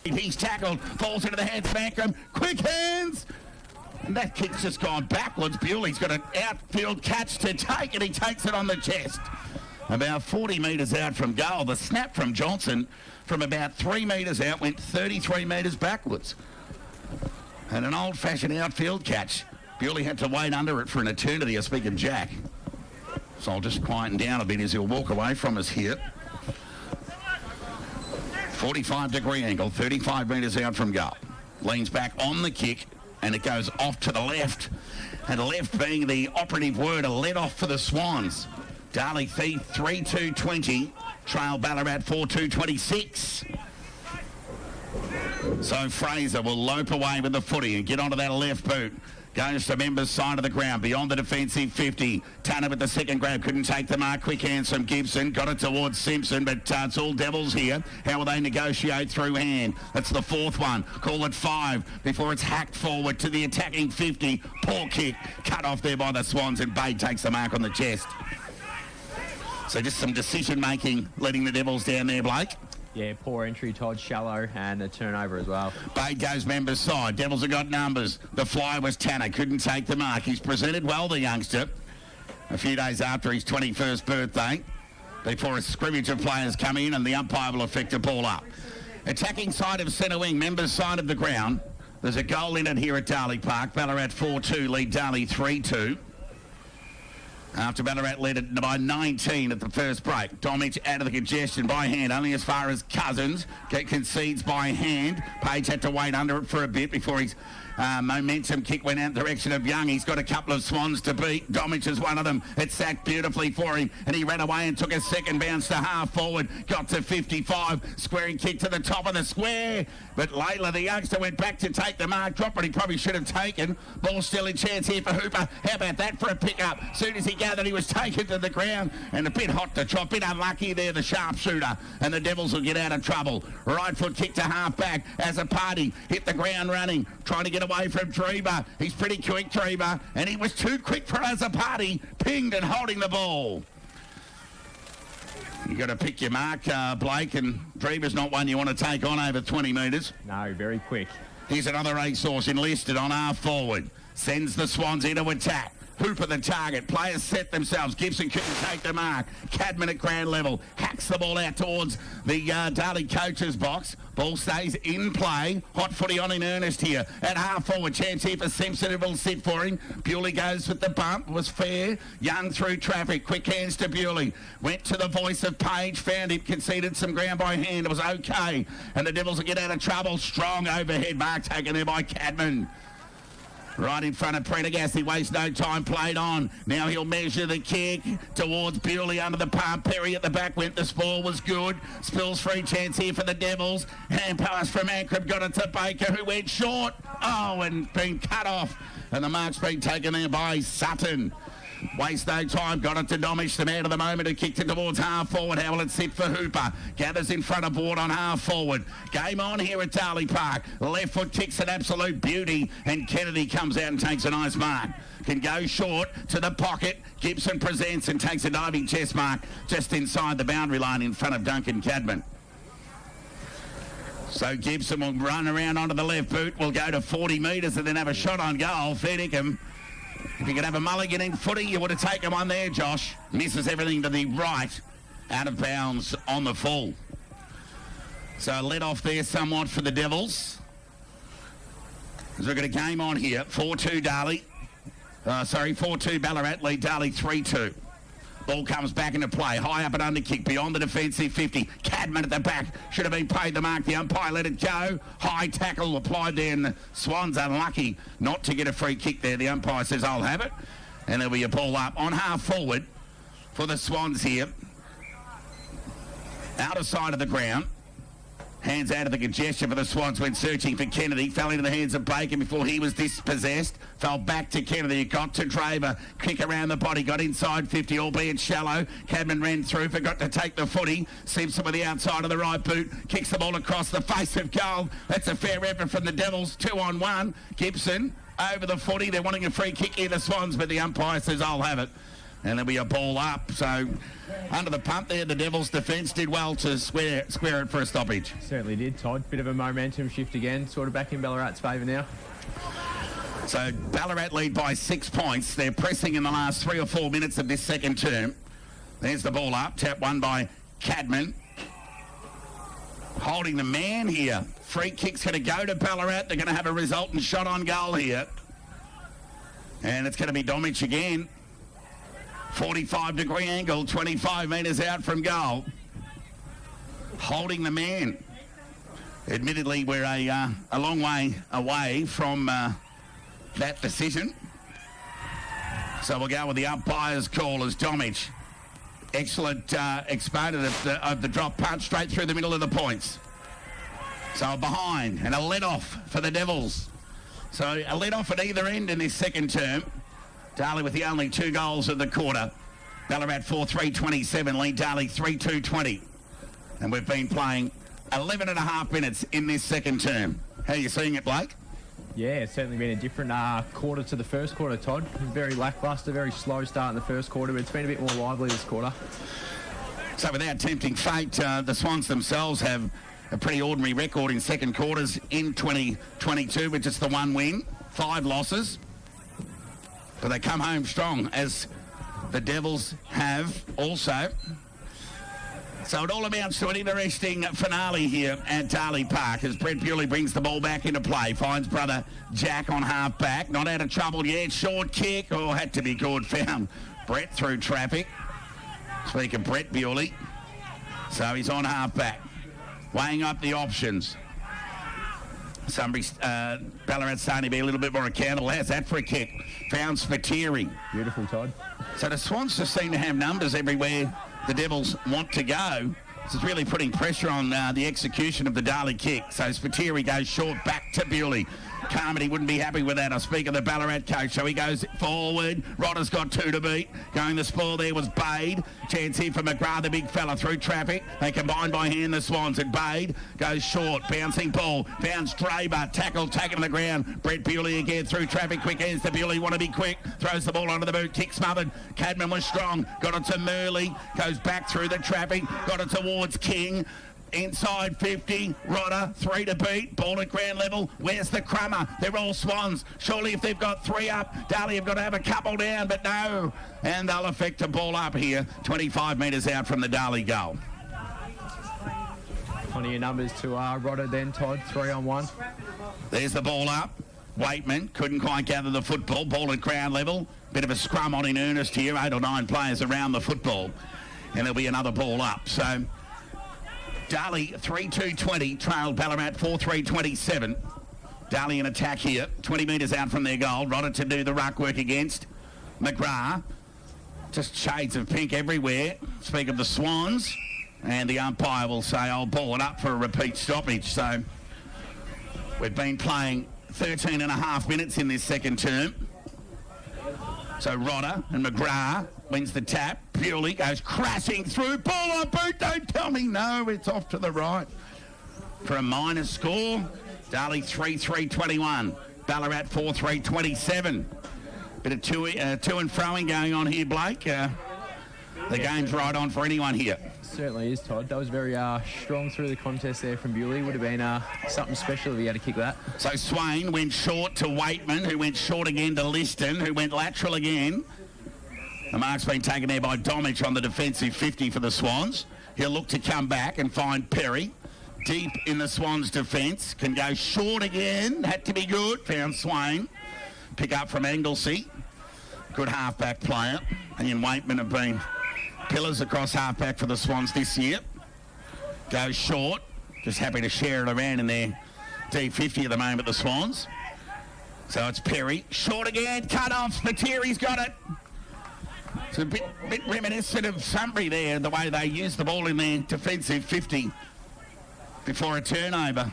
He's tackled, falls into the hands of Ankrum. Quick hands! And that kick's just gone backwards. Bewley's got an outfield catch to take, and he takes it on the chest. About 40 metres out from goal. The snap from Johnson from about 3 metres out went 33 metres backwards. And an old-fashioned outfield catch. Bewley had to wait under it for an eternity, I speak of Jack. So I'll just quieten down a bit as he'll walk away from us here. 45-degree angle, 35 metres out from goal. Leans back on the kick, and it goes off to the left. And left being the operative word, a let-off for the Swans. Darley 3-2-20, trail Ballarat 4-2-26. So Fraser will lope away with the footy and get onto that left boot. Goes to Members' side of the ground, beyond the defensive 50. Tanner with the second grab, couldn't take the mark. Quick hands from Gibson, got it towards Simpson, but it's all Devils here. How will they negotiate through hand? That's the fourth one. Call it 5 before it's hacked forward to the attacking 50. Poor kick, cut off there by the Swans, and Bay takes the mark on the chest. So just some decision-making, letting the Devils down there, Blake. Yeah, poor entry, Todd, shallow, and a turnover as well. Bade goes Members' side. Devils have got numbers. The flyer was Tanner, couldn't take the mark. He's presented well, the youngster, a few days after his 21st birthday, before a scrimmage of players come in and the umpire will effect a ball up. Attacking side of centre wing, Members' side of the ground. There's a goal in it here at Darley Park. Ballarat 4-2, lead Darley 3-2. After Ballarat led it by 19 at the first break. Domich out of the congestion by hand, only as far as Cousins. Concedes by hand. Page had to wait under it for a bit before his momentum kick went out in the direction of Young. He's got a couple of Swans to beat. Domich is one of them. It sacked beautifully for him, and he ran away and took a second bounce to half forward. Got to 55. Squaring kick to the top of the square. But Layla, the youngster, went back to take the mark. Drop, but he probably should have taken. Ball still in chance here for Hooper. How about that for a pick-up? Soon as he gathered, he was taken to the ground, and a bit hot to chop. Bit unlucky there, the sharpshooter, and the Devils will get out of trouble. Right foot kick to half back as a party. Hit the ground running, trying to get away from Treba. He's pretty quick, Treba, and he was too quick for as a party. Pinged and holding the ball. You got to pick your mark, Blake, and Treba's not one you want to take on over 20 metres. No, very quick. Here's another racehorse enlisted on half forward. Sends the Swans into attack. Hooper the target. Players set themselves. Gibson couldn't take the mark. Cadman at ground level. Hacks the ball out towards the Darley coach's box. Ball stays in play. Hot footy on in earnest here. At half forward. Chance here for Simpson. It will sit for him. Bewley goes with the bump. Was fair. Young through traffic. Quick hands to Bewley. Went to the voice of Page. Found him. Conceded some ground by hand. It was okay. And the Devils will get out of trouble. Strong overhead mark taken there by Cadman. Right in front of Prendergast. He wastes no time, played on. Now he'll measure the kick towards Bewley under the pump. Perry at the back went. The spoil was good. Spills free chance here for the Devils. Hand pass from Ankrum. Got it to Baker, who went short. Oh, and been cut off. And the mark's been taken there by Sutton. Waste no time, got it to Domich, the man of the moment, who kicked it towards half forward. How will it sit for Hooper? Gathers in front of Ward on half forward. Game on here at Darley Park. Left foot kicks an absolute beauty, and Kennedy comes out and takes a nice mark. Can go short to the pocket. Gibson presents and takes a diving chest mark just inside the boundary line in front of Duncan Cadman. So Gibson will run around onto the left boot. Will go to 40 metres and then have a shot on goal. Fairnickham. If you could have a mulligan in footy, you would have taken one there, Josh. Misses everything to the right, out of bounds on the full. So let off there somewhat for the Devils. As we've got a game on here, 4-2 Darley. 4-2 Ballarat, lead Darley 3-2. Ball comes back into play. High up and under kick beyond the defensive 50. Cadman at the back. Should have been paid the mark. The umpire let it go. High tackle applied there, and the Swans unlucky not to get a free kick there. The umpire says, I'll have it. And there'll be a ball up on half forward for the Swans here. Outer side of the ground. Hands out of the congestion for the Swans when searching for Kennedy. Fell into the hands of Bacon before he was dispossessed. Fell back to Kennedy. Got to Draver. Kick around the body. Got inside 50, albeit shallow. Cadman ran through. Forgot to take the footy. Simpson with the outside of the right boot. Kicks the ball across the face of goal. That's a fair effort from the Devils. 2-on-1. Gibson over the 40. They're wanting a free kick here, the Swans, but the umpire says, I'll have it. And there'll be a ball up. So under the pump there, the Devils' defence did well to square it for a stoppage. Certainly did, Todd. Bit of a momentum shift again, sort of back in Ballarat's favour now. So Ballarat lead by 6 points. They're pressing in the last 3 or 4 minutes of this second term. There's the ball up. Tap won by Cadman. Holding the man here. Free kick's going to go to Ballarat. They're going to have a resultant shot on goal here. And it's going to be Domich again. 45-degree angle, 25 metres out from goal. Holding the man. Admittedly, we're a long way away from that decision. So we'll go with the umpire's call as Domich. Excellent exponent of the drop punch straight through the middle of the points. So behind and a let-off for the Devils. So a let-off at either end in this second term. Darley with the only 2 goals of the quarter. Ballarat 4-3-27, lead Darley 3-2-20. And we've been playing 11 and a half minutes in this second term. How are you seeing it, Blake? Yeah, it's certainly been a different quarter to the first quarter, Todd. Very lacklustre, very slow start in the first quarter, but it's been a bit more lively this quarter. So without tempting fate, the Swans themselves have a pretty ordinary record in second quarters in 2022 with just the 1 win, 5 losses. But they come home strong, as the Devils have also. So it all amounts to an interesting finale here at Darley Park as Brett Bewley brings the ball back into play. Finds brother Jack on half back. Not out of trouble yet. Short kick. Oh, had to be good. Found Brett through traffic. Speak of Brett Bewley. So he's on half back. Weighing up the options. Ballarat's starting to be a little bit more accountable. How's that for a kick? Found Spiteri. Beautiful, Todd. So the Swans just seem to have numbers everywhere the Devils want to go. This is really putting pressure on the execution of the Darley kick. So Spiteri goes short back to Bewley. Carmody wouldn't be happy with that. I speak of the Ballarat coach. So he goes forward. Rodder's got 2 to beat. Going the spoil there was Bade. Chance here for McGrath, the big fella through traffic. They combine by hand, the Swans. And Bade goes short. Bouncing ball. Found Straber. Tackle taken to the ground. Brett Bewley again through traffic. Quick hands to Bewley. Want to be quick. Throws the ball onto the boot. Kick smothered. Cadman was strong. Got it to Murley. Goes back through the traffic. Got it towards King. Inside 50, Rodder, 3 to beat, ball at ground level. Where's the crummer? They're all Swans. Surely if they've got 3 up, Darley have got to have a couple down, but no. And they'll effect a ball up here, 25 metres out from the Darley goal. Plenty of numbers to Rodder then, Todd, 3-on-1. There's the ball up. Waitman couldn't quite gather the football, ball at ground level. Bit of a scrum on in earnest here, 8 or 9 players around the football. And there'll be another ball up. So Darley 3-2-20, trailed Ballarat 4-3-27. Darley in attack here, 20 metres out from their goal. Rodder to do the ruck work against McGrath. Just shades of pink everywhere. Speak of the Swans. And the umpire will say, I'll ball it up for a repeat stoppage. So we've been playing 13 and a half minutes in this second term. So Rodder and McGrath wins the tap. Bewley goes crashing through. Ball on boot. Don't tell me no. It's off to the right for a minor score. Darley 3-3-21. Ballarat 4-3-27. Bit of to and froing going on here, Blake. The game's right on for anyone here. Certainly is, Todd. That was very strong through the contest there from Bewley. Would have been something special if he had to kick that. So Swain went short to Waitman, who went short again to Liston, who went lateral again. The mark's been taken there by Domich on the defensive 50 for the Swans. He'll look to come back and find Perry. Deep in the Swans' defence. Can go short again. Had to be good. Found Swain. Pick up from Anglesey. Good half-back player. And Waitman have been pillars across half-back for the Swans this year. Goes short. Just happy to share it around in their D50 at the moment, the Swans. So it's Perry. Short again. Cut off. Spitteri's got it. It's a bit reminiscent of Sunbury there, the way they use the ball in their defensive 50 before a turnover.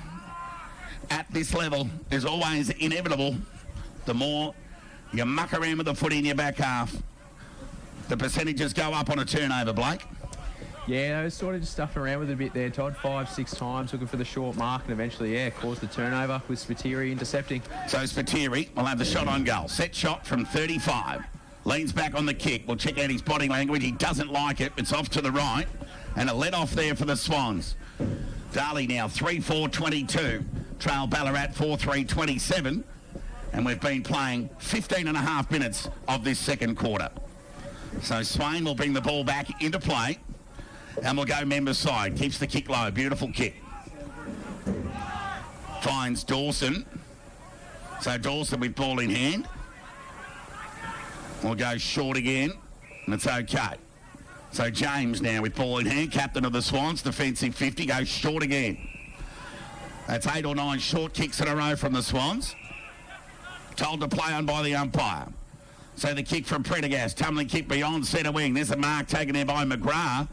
At this level is always inevitable. The more you muck around with the foot in your back half, the percentages go up on a turnover, Blake. Yeah, I was sort of just stuffing around with it a bit there, Todd. 5-6 times looking for the short mark and eventually, caused the turnover with Spiteri intercepting. So Spiteri will have the shot on goal. Set shot from 35. Leans back on the kick. We'll check out his body language. He doesn't like it. It's off to the right. And a let off there for the Swans. Darley now 3-4-22. Trail Ballarat 4-3-27. And we've been playing 15 and a half minutes of this second quarter. So Swain will bring the ball back into play. And we'll go members side. Keeps the kick low. Beautiful kick. Finds Dawson. So Dawson with ball in hand. We'll go short again. And it's okay. So James now with ball in hand. Captain of the Swans. Defensive 50. Goes short again. That's 8 or 9 short kicks in a row from the Swans. Told to play on by the umpire. So the kick from Prendergast. Tumbling kick beyond centre wing. There's a mark taken there by McGrath.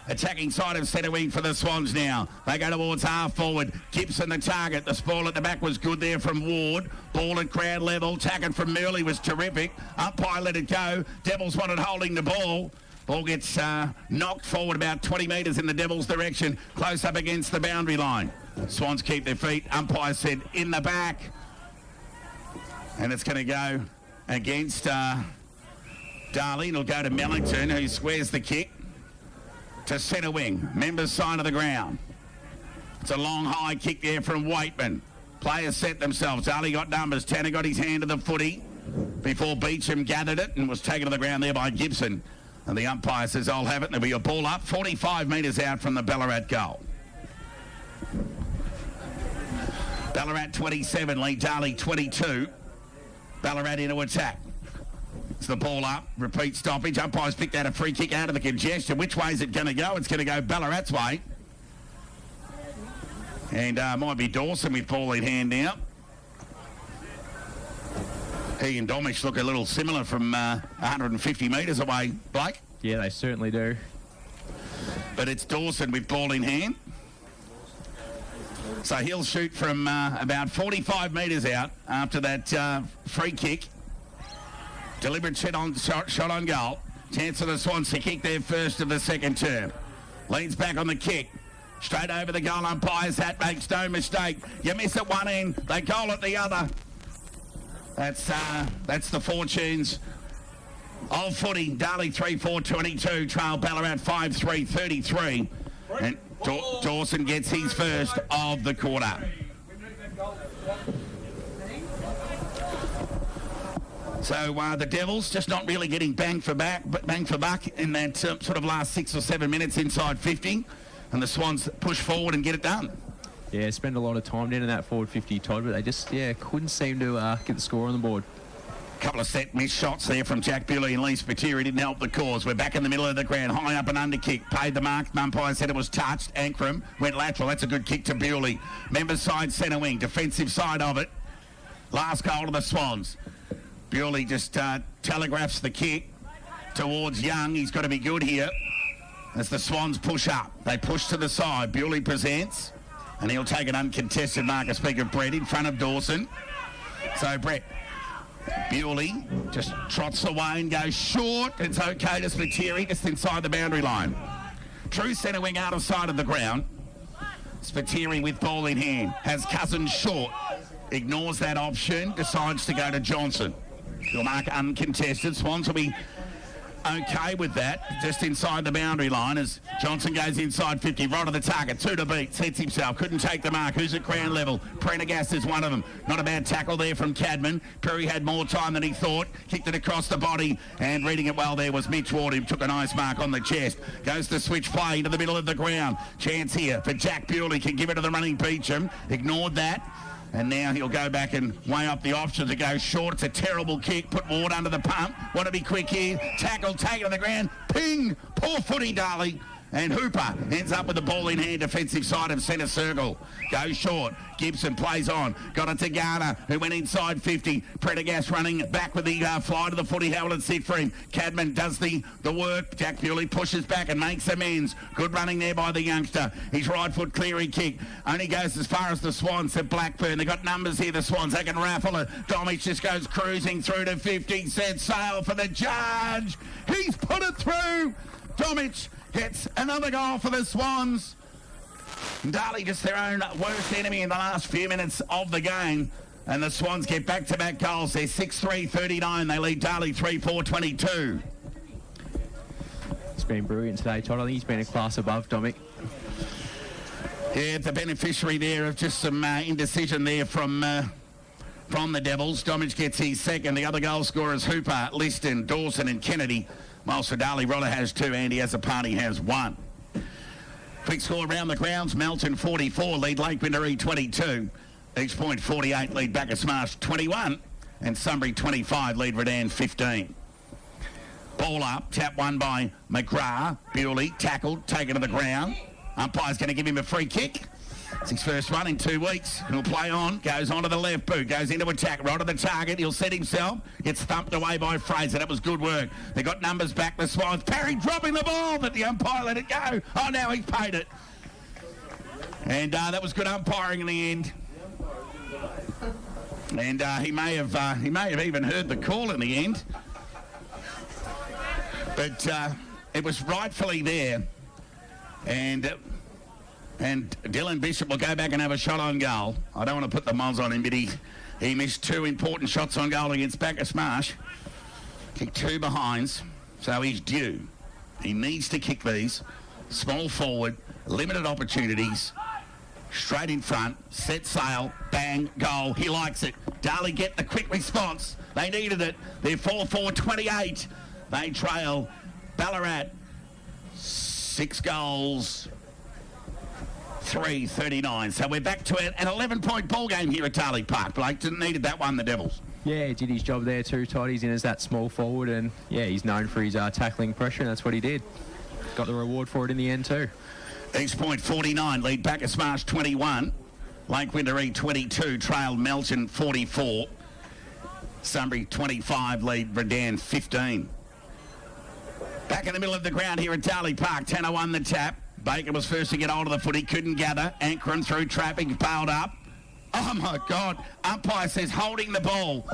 Attacking side of centre wing for the Swans now. They go towards half forward. Gibson the target. The spoil at the back was good there from Ward. Ball at ground level. Tacken from Murley was terrific. Umpire let it go. Devils wanted holding the ball. Ball gets knocked forward about 20 metres in the Devils' direction. Close up against the boundary line. Swans keep their feet. Umpire said in the back. And it's going to go against Darley. It'll go to Mellington, who squares the kick to centre wing. Members side of the ground. It's a long high kick there from Waitman. Players set themselves. Darley got numbers. Tanner got his hand to the footy before Beecham gathered it and was taken to the ground there by Gibson. And the umpire says, I'll have it. And there'll be a ball up 45 metres out from the Ballarat goal. Ballarat 27, lead Darley 22. Ballarat into attack. It's the ball up. Repeat stoppage. Umpire's picked out a free kick out of the congestion. Which way is it going to go? It's going to go Ballarat's way. And might be Dawson with ball in hand now. He and Domish look a little similar from 150 metres away, Blake. Yeah, they certainly do. But it's Dawson with ball in hand. So he'll shoot from about 45 metres out after that free kick. Deliberate shot on goal. Chance of the Swans to kick their first of the second term. Leans back on the kick. Straight over the goal umpire's hat, makes no mistake. You miss at one end, they goal at the other. That's the fortunes of footy. Darley 3-4-22. Trail Ballarat 5-3-33. And Dawson gets his first of the quarter. So the Devils just not really getting bang for buck in that sort of last 6 or 7 minutes inside 50. And the Swans push forward and get it done. Yeah, spend a lot of time down in that forward 50, Todd, but they just, couldn't seem to get the score on the board. Couple of set missed shots there from Jack Bewley and Lee Spiteri didn't help the cause. We're back in the middle of the ground. High up and under kick. Paid the mark. Umpire said it was touched. Ankrum went lateral. That's a good kick to Bewley. Members side centre wing. Defensive side of it. Last goal to the Swans. Bewley just telegraphs the kick towards Young. He's got to be good here as the Swans push up. They push to the side. Bewley presents and he'll take an uncontested mark. I speak of Brett in front of Dawson. So Brett. Bewley just trots away and goes short. It's okay to Spiteri just inside the boundary line. True centre wing out of sight of the ground. Spiteri with ball in hand. Has Cousins short. Ignores that option. Decides to go to Johnson. He'll mark uncontested. Swans will be okay with that. Just inside the boundary line as Johnson goes inside 50. Right of the target. 2 to beat. Sets himself. Couldn't take the mark. Who's at ground level? Prendergast is one of them. Not a bad tackle there from Cadman. Perry had more time than he thought. Kicked it across the body. And reading it well there was Mitch Ward, who took a nice mark on the chest. Goes to switch play into the middle of the ground. Chance here for Jack Bewley. Can give it to the running Beecham. Ignored that. And now he'll go back and weigh up the option to go short. It's a terrible kick. Put Ward under the pump. Want to be quick here. Tackle, take it to the ground. Ping. Poor footy, Darley. And Hooper ends up with the ball in hand, defensive side of centre circle. Goes short. Gibson plays on. Got it to Garner, who went inside 50. Prendergast running back with the fly to the footy. Held it sit for him. Cadman does the work. Jack Bewley pushes back and makes amends. Good running there by the youngster. His right foot clearing kick. Only goes as far as the Swans at Blackburn. They got numbers here, the Swans. They can raffle it. Domich just goes cruising through to 50. Set sail for the judge. He's put it through. Domich gets another goal for the Swans. Darley just their own worst enemy in the last few minutes of the game. And the Swans get back-to-back goals. They're 6-3-39. They lead Darley 3-4-22. It's been brilliant today, Todd. I think he's been a class above, Dominic. Yeah, the beneficiary there of just some indecision there from the Devils. Domage gets his second. The other goal scorers, Hooper, Liston, Dawson and Kennedy. Whilst for Darley, Roller has 2. Andy Azapani has 1. Quick score around the grounds. Melton 44, lead Lake Windaree 22. Each Point 48, lead Bacchus Marsh 21. And Sunbury 25, lead Redan 15. Ball up, tap won by McGrath. Bewley, tackled, taken to the ground. Umpire's going to give him a free kick. It's his first one in 2 weeks. He'll play on, goes on to the left boot, goes into attack, right to the target. He'll set himself, gets thumped away by Fraser. That was good work. They got numbers back, the Swans. Parry dropping the ball, but the umpire let it go. Oh, now he's paid it. And that was good umpiring in the end. And he may have even heard the call in the end. But it was rightfully there. And Dylan Bishop will go back and have a shot on goal. I don't want to put the moz on him, but he missed 2 important shots on goal against Bacchus Marsh. Kicked 2 behinds, so he's due. He needs to kick these. Small forward, limited opportunities. Straight in front, set sail, bang, goal. He likes it. Darley get the quick response. They needed it. They're 4-4-28. They trail Ballarat 6 goals, 3-39. So we're back to an 11-point ball game here at Darley Park. Blake needed that one, the Devils. Yeah, he did his job there too, Todd. He's in as that small forward, and yeah, he's known for his tackling pressure, and that's what he did. Got the reward for it in the end too. East Point 49, lead Bacchus Marsh 21. Lake Windaree 22, trail Melton 44. Sunbury 25, lead Redan 15. Back in the middle of the ground here at Darley Park, 10-01 the tap. Baker was first to get hold of the footy, couldn't gather. Anchoring through traffic, bailed up. Oh my God, umpire says holding the ball.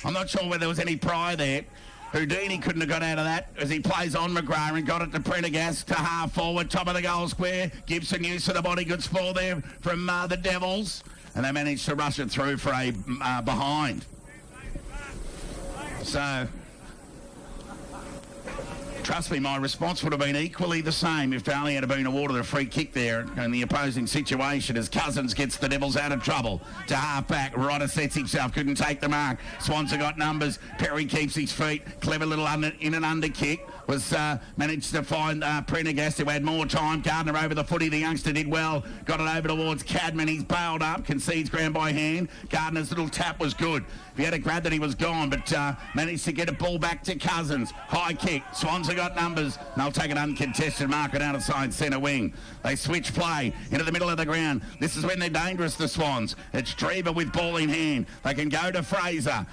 I'm not sure whether there was any pry there. Houdini couldn't have got out of that as he plays on McGrath and got it to Prendergast to half forward, top of the goal square. Gibson use of the body, good spoil there from the Devils. And they managed to rush it through for a behind. So, trust me, my response would have been equally the same if Darley had been awarded a free kick there in the opposing situation as Cousins gets the Devils out of trouble. To half-back, Ryder sets himself, couldn't take the mark. Swanson got numbers. Perry keeps his feet. Clever little in and under kick. Was managed to find Prendergast, who had more time. Gardner over the footy. The youngster did well. Got it over towards Cadman. He's bailed up. Concedes ground by hand. Gardner's little tap was good. If he had a grab that he was gone, but managed to get a ball back to Cousins. High kick. Swans have got numbers. And they'll take an uncontested marker down outside centre wing. They switch play into the middle of the ground. This is when they're dangerous, the Swans. It's Drever with ball in hand. They can go to Fraser.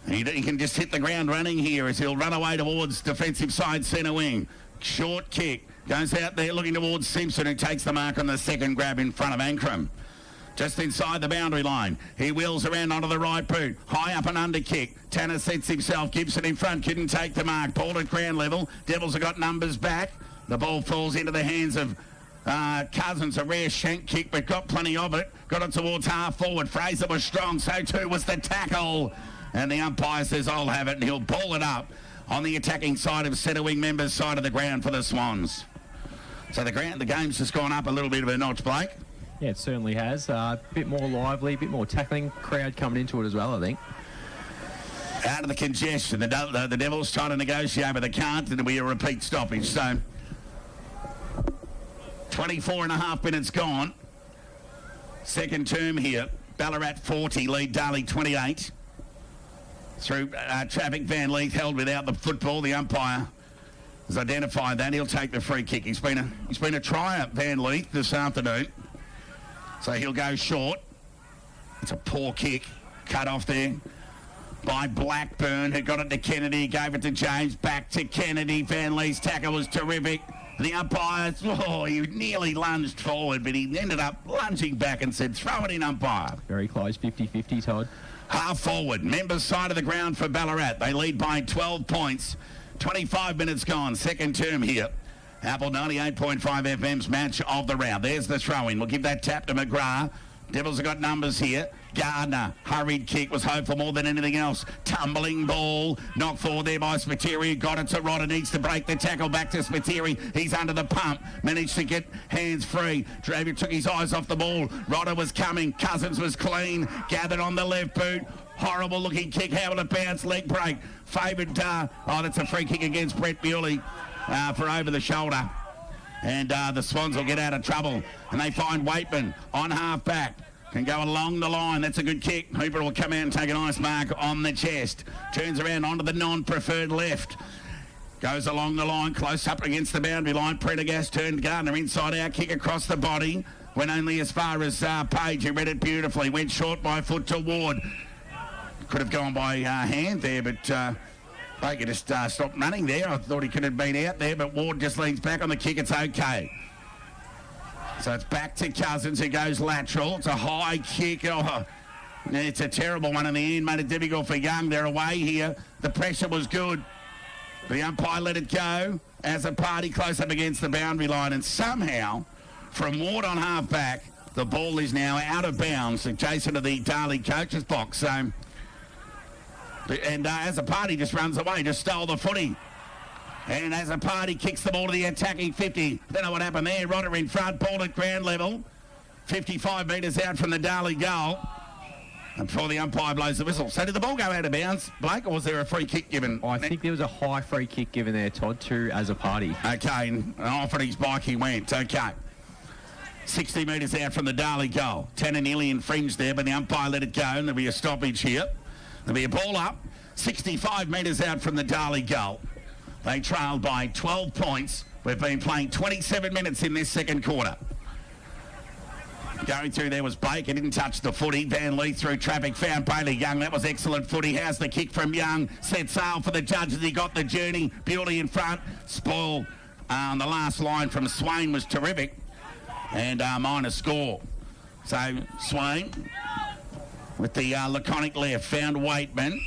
He can just hit the ground running here as he'll run away towards defensive side centre wing. Short kick. Goes out there looking towards Simpson, who takes the mark on the second grab in front of Ankrum. Just inside the boundary line. He wheels around onto the right boot. High up and under kick. Tanner sets himself. Gibson in front. Couldn't take the mark. Ball at ground level. Devils have got numbers back. The ball falls into the hands of Cousins. A rare shank kick, but got plenty of it. Got it towards half forward. Fraser was strong. So too was the tackle. And the umpire says, I'll have it. And he'll ball it up on the attacking side of centre wing members' side of the ground for the Swans. So the game's just gone up a little bit of a notch, Blake. Yeah, it certainly has. A bit more lively, a bit more tackling. Crowd coming into it as well, I think. Out of the congestion. The Devils trying to negotiate, but they can't. And it'll be a repeat stoppage. So 24 and a half minutes gone. Second term here. Ballarat 40, lead Darley 28. Through traffic, Van Leith held without the football. The umpire has identified that. He'll take the free kick. He's been a tryer, Van Leith, this afternoon. So he'll go short. It's a poor kick. Cut off there by Blackburn, who got it to Kennedy, gave it to James, back to Kennedy. Van Leith's tackle was terrific. The umpire, he nearly lunged forward, but he ended up lunging back and said, throw it in, umpire. Very close, 50-50, Todd. Half forward, members side of the ground for Ballarat. They lead by 12 points. 25 minutes gone, second term here. Apple 98.5 FM's match of the round. There's the throw-in. We'll give that tap to McGrath. Devils have got numbers here. Gardner, hurried kick, was hopeful more than anything else. Tumbling ball, knocked forward there by Spiteri. Got it to Rodder, needs to break the tackle back to Spiteri. He's under the pump, managed to get hands free. Dravic took his eyes off the ball. Rodder was coming, Cousins was clean, gathered on the left boot. Horrible looking kick, how will it bounce, leg break. Favoured, that's a free kick against Brett Bewley for over the shoulder. And the Swans will get out of trouble. And they find Waitman on half back. Can go along the line. That's a good kick. Hooper will come out and take a nice mark on the chest. Turns around onto the non-preferred left. Goes along the line, close up against the boundary line. Prendergast turned Gardner inside out. Kick across the body. Went only as far as Page, who read it beautifully. Went short by foot to Ward. Could have gone by hand there, but Baker just stopped running there. I thought he could have been out there, but Ward just leans back on the kick. It's okay. So it's back to Cousins, who goes lateral. It's a high kick. Oh, it's a terrible one in the end. Made it difficult for Young. They're away here. The pressure was good. The umpire let it go as a party close up against the boundary line. And somehow, from Ward on half back, the ball is now out of bounds adjacent to the Darley coach's box. So, and as a party just runs away, just stole the footy. And as a party kicks the ball to the attacking 50. Don't know what happened there. Rodder in front, ball at ground level. 55 metres out from the Darley goal. And before the umpire blows the whistle. So did the ball go out of bounds, Blake, or was there a free kick given? I think there was a high free kick given there, Todd, to as a party. Okay, and off on his bike he went. Okay. 60 metres out from the Darley goal. Tanner nearly infringed there, but the umpire let it go, and there'll be a stoppage here. There'll be a ball up. 65 metres out from the Darley goal. They trailed by 12 points. We've been playing 27 minutes in this second quarter. Going through there was Blake. He didn't touch the footy. Van Lee through traffic. Found Bailey Young. That was excellent footy. How's the kick from Young? Set sail for the judges. He got the journey. Bewley in front. Spoil on the last line from Swain was terrific. And minor score. So Swain with the laconic left. Found Waitman.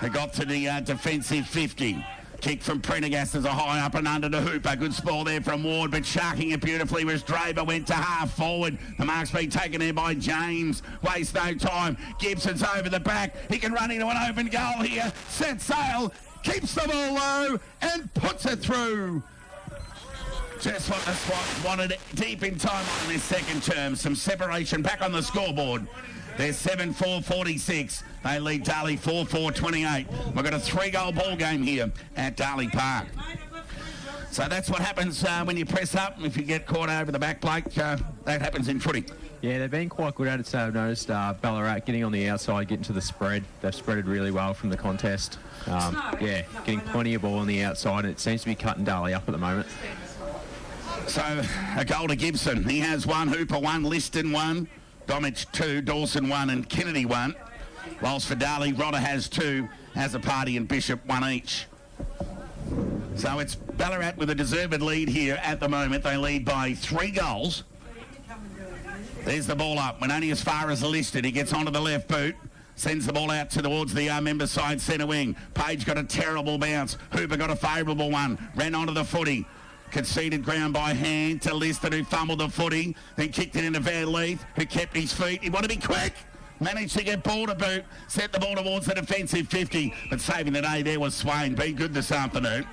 He got to the defensive 50. Kick from Prendergast as a high up and under to Hooper. Good spoil there from Ward, but sharking it beautifully was Draper. Went to half forward. The mark's been taken there by James. Waste no time. Gibson's over the back. He can run into an open goal here. Set sail. Keeps the ball low and puts it through. Just what the Swans wanted deep in time on this second term. Some separation back on the scoreboard. They're 7-4-46. They lead Darley 4-4-28. We've got a 3-goal ball game here at Darley Park. So that's what happens when you press up. If you get caught over the back, Blake, that happens in footy. Yeah, they've been quite good at it. So I've noticed Ballarat getting on the outside, getting to the spread. They've spreaded really well from the contest. Yeah, getting plenty of ball on the outside, and it seems to be cutting Darley up at the moment. So a goal to Gibson. He has 1, Hooper 1, Liston 1. Domich 2, Dawson 1 and Kennedy 1. Whilst for Darley, Rodder has 2, as a party and Bishop 1 each. So it's Ballarat with a deserved lead here at the moment. They lead by 3 goals. There's the ball up. Went only as far as Liston. He gets onto the left boot. Sends the ball out towards the member side centre wing. Page got a terrible bounce. Hooper got a favourable one. Ran onto the footy. Conceded ground by hand to Liston, who fumbled the footy, then kicked it into Van Leith, who kept his feet. He wanted to be quick. Managed to get ball to boot. Set the ball towards the defensive 50. But saving the day there was Swain. Been good this afternoon.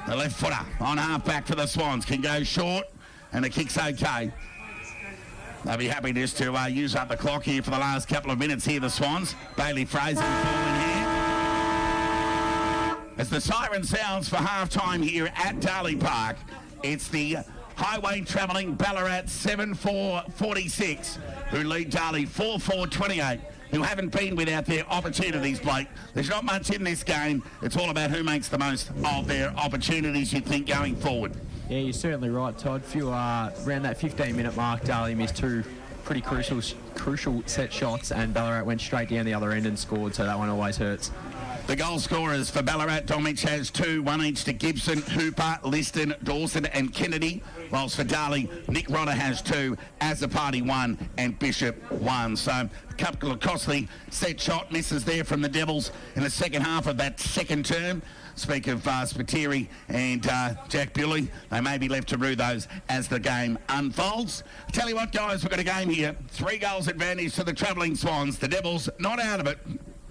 The left footer on half back for the Swans. Can go short, and the kick's okay. They'll be happy just to use up the clock here for the last couple of minutes here, the Swans. Bailey Fraser with ball in hand. As the siren sounds for half-time here at Darley Park, it's the highway travelling Ballarat 7-4-46 who lead Darley 4-4-28, who haven't been without their opportunities, Blake. There's not much in this game. It's all about who makes the most of their opportunities, you think, going forward. Yeah, you're certainly right, Todd. Around that 15-minute mark, Darley missed 2 pretty crucial set shots, and Ballarat went straight down the other end and scored, so that one always hurts. The goal scorers for Ballarat, Domich has 2, 1 each to Gibson, Hooper, Liston, Dawson and Kennedy. Whilst for Darley, Nick Rodder has 2, Azapati 1 and Bishop 1. So a couple of costly set shot misses there from the Devils in the second half of that second term. Speak of Spiteri and Jack Bewley, they may be left to rue those as the game unfolds. I tell you what, guys, we've got a game here. 3 goals advantage to the travelling Swans. The Devils not out of it.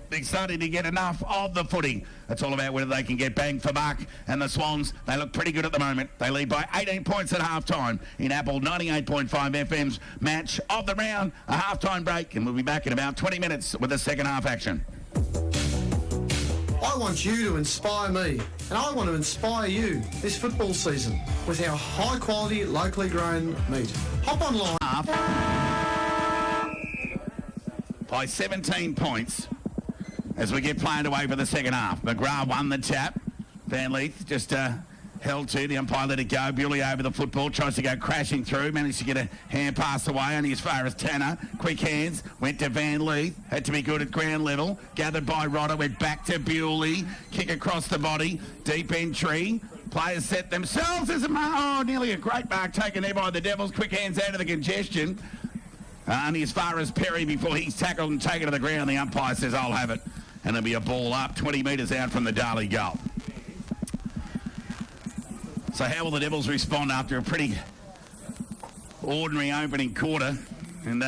They're starting to get enough of the footy. It's all about whether they can get bang for buck. And the Swans, they look pretty good at the moment. They lead by 18 points at half-time in Apple 98.5 FM's match of the round. A half-time break, and we'll be back in about 20 minutes with the second half action. I want you to inspire me, and I want to inspire you this football season with our high-quality, locally grown meat. Hop online. By 17 points as we get played away for the second half. McGrath won the tap. Van Leith just held to. The umpire let it go. Bewley over the football. Tries to go crashing through. Managed to get a hand pass away only as far as Tanner. Quick hands. Went to Van Leith. Had to be good at ground level. Gathered by Rodder. Went back to Bewley. Kick across the body. Deep entry. Players set themselves. There's a mark. Oh, nearly a great mark taken there by the Devils. Quick hands out of the congestion. Only as far as Perry before he's tackled and taken to the ground. The umpire says, I'll have it. And there'll be a ball up 20 metres out from the Darley goal. So how will the Devils respond after a pretty ordinary opening quarter and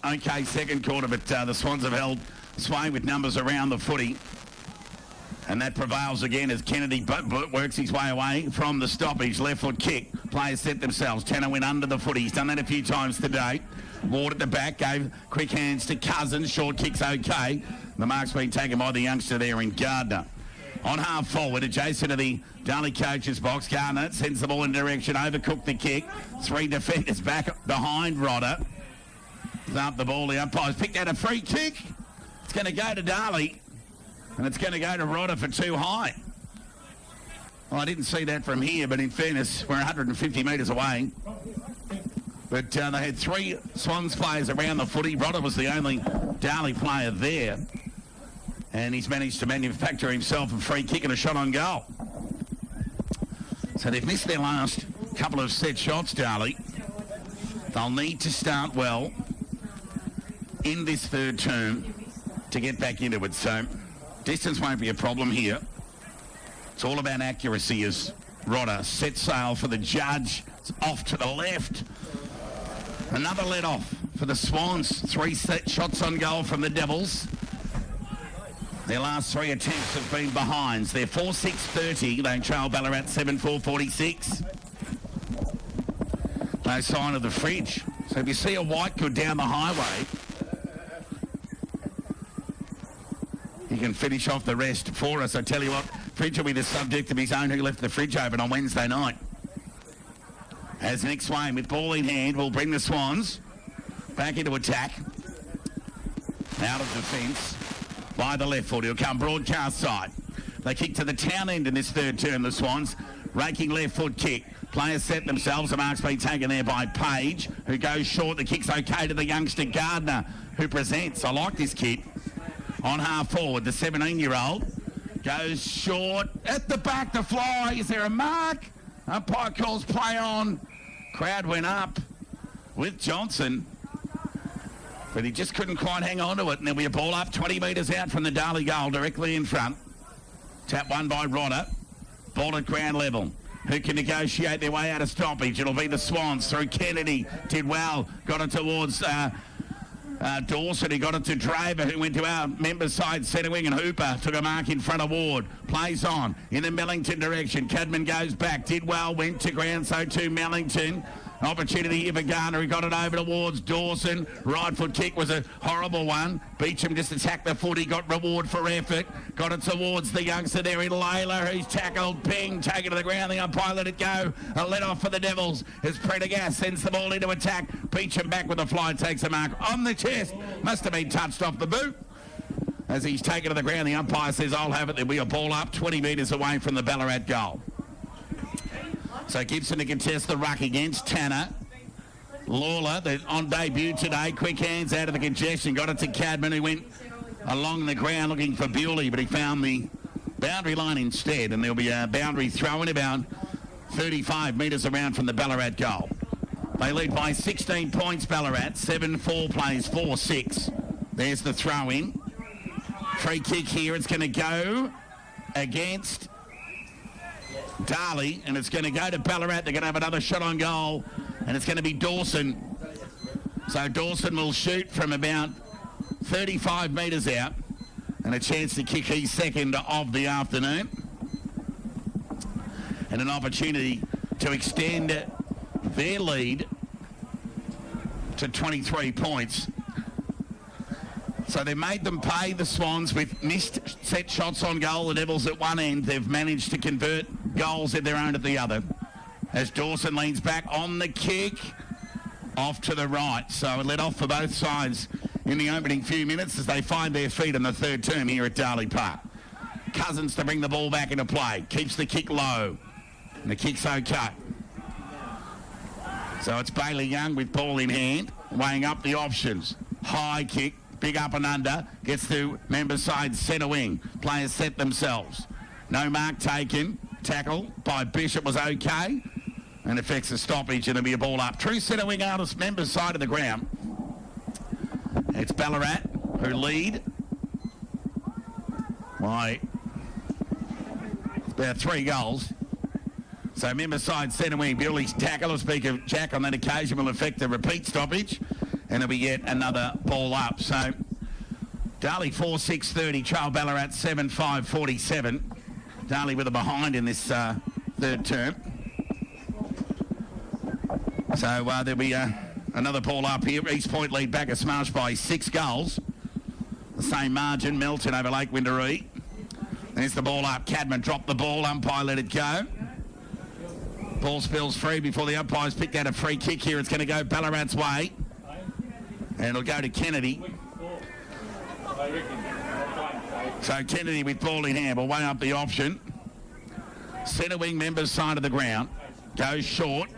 okay second quarter, but the Swans have held sway with numbers around the footy. And that prevails again as Kennedy works his way away from the stoppage. Left foot kick. Players set themselves. Tanner went under the footy. He's done that a few times today. Ward at the back, gave quick hands to Cousins. Short kick's okay. The mark's been taken by the youngster there in Gardner. On half forward, adjacent to the Darley coach's box. Gardner sends the ball in direction, overcooked the kick. 3 defenders back behind Rodder. Up the ball, the umpire's picked out a free kick. It's going to go to Darley, and it's going to go to Rodder for too high. Well, I didn't see that from here, but in fairness, we're 150 metres away. But they had 3 Swans players around the footy. Rodder was the only Darley player there. And he's managed to manufacture himself a free kick and a shot on goal. So they've missed their last couple of set shots, Darley. They'll need to start well in this third term to get back into it. So distance won't be a problem here. It's all about accuracy as Rodder sets sail for the judge. It's off to the left. Another let off for the Swans. 3 set shots on goal from the Devils. Their last 3 attempts have been behinds. They're 4-6-30. They trail Ballarat 7-4-46. No sign of the fridge. So if you see a white good down the highway, he can finish off the rest for us. I tell you what, Fridge will be the subject of his own Who Left the Fridge Open on Wednesday night. As Nick Swain with ball in hand will bring the Swans back into attack. Out of defence by the left foot. He'll come broadcast side. They kick to the town end in this third term, the Swans. Raking left foot kick. Players set themselves. The mark's been taken there by Page, who goes short. The kick's okay to the youngster Gardner, who presents. I like this kid. On half forward, the 17-year-old goes short. At the back, the fly. Is there a mark? Umpire calls play on. Crowd went up with Johnson, but he just couldn't quite hang on to it. And there'll be a ball up 20 metres out from the Darley goal, directly in front. Tap won by Rodder. Ball at ground level. Who can negotiate their way out of stoppage? It'll be the Swans through Kennedy. Did well. Got it towards Dawson. He got it to Draver, who went to our members' side centre wing, and Hooper took a mark in front of Ward. Plays on in the Mellington direction. Cadman goes back. Did well. Went to ground. So too Mellington. Opportunity here for Garner. He got it over towards Dawson. Right foot kick was a horrible one. Beecham just attacked the foot. He got reward for effort. Got it towards the youngster there in Layla, who's tackled. Ping, taken to the ground. The umpire let it go. A let off for the Devils as Prendergast sends the ball into attack. Beecham back with a fly, takes a mark on the chest. Must have been touched off the boot. As he's taken to the ground, the umpire says, I'll have it. There'll be a ball up 20 metres away from the Ballarat goal. So Gibson to contest the ruck against Tanner. Lawler, on debut today. Quick hands out of the congestion. Got it to Cadman, who went along the ground looking for Bewley, but he found the boundary line instead, and there'll be a boundary throw in about 35 metres around from the Ballarat goal. They lead by 16 points, Ballarat. 7-4 plays 4-6. There's the throw in. Free kick here. It's going to go against Darley, and it's going to go to Ballarat. They're going to have another shot on goal, and it's going to be Dawson. So Dawson will shoot from about 35 metres out, and a chance to kick his second of the afternoon, and an opportunity to extend their lead to 23 points. So they made them pay, the Swans, with missed set shots on goal. The Devils at one end, they've managed to convert goals of their own at the other. As Dawson leans back on the kick, off to the right. So it led off for both sides in the opening few minutes as they find their feet in the third term here at Darley Park. Cousins to bring the ball back into play. Keeps the kick low. And the kick's okay. So it's Bailey Young with ball in hand, weighing up the options. High kick, big up and under, gets to member side centre wing. Players set themselves. No mark taken. Tackle by Bishop was okay, and affects a stoppage, and it'll be a ball up. True centre wing out of member side of the ground. It's Ballarat who lead by about 3 goals. So member side centre wing, Bewley's tackle, I'll speak of Jack on that occasion, will affect a repeat stoppage, and it'll be yet another ball up. So Darley 4-6-30, trail Ballarat 7-5-47. Darley with a behind in this third term. So there'll be another ball up here. East Point lead back a smash by 6 goals. The same margin, Melton over Lake Windaree. There's the ball up. Cadman dropped the ball. Umpire let it go. Ball spills free before the umpires picked out a free kick here. It's going to go Ballarat's way. And it'll go to Kennedy. So Kennedy with ball in hand will weigh up the option. Centre wing members side of the ground. Goes short.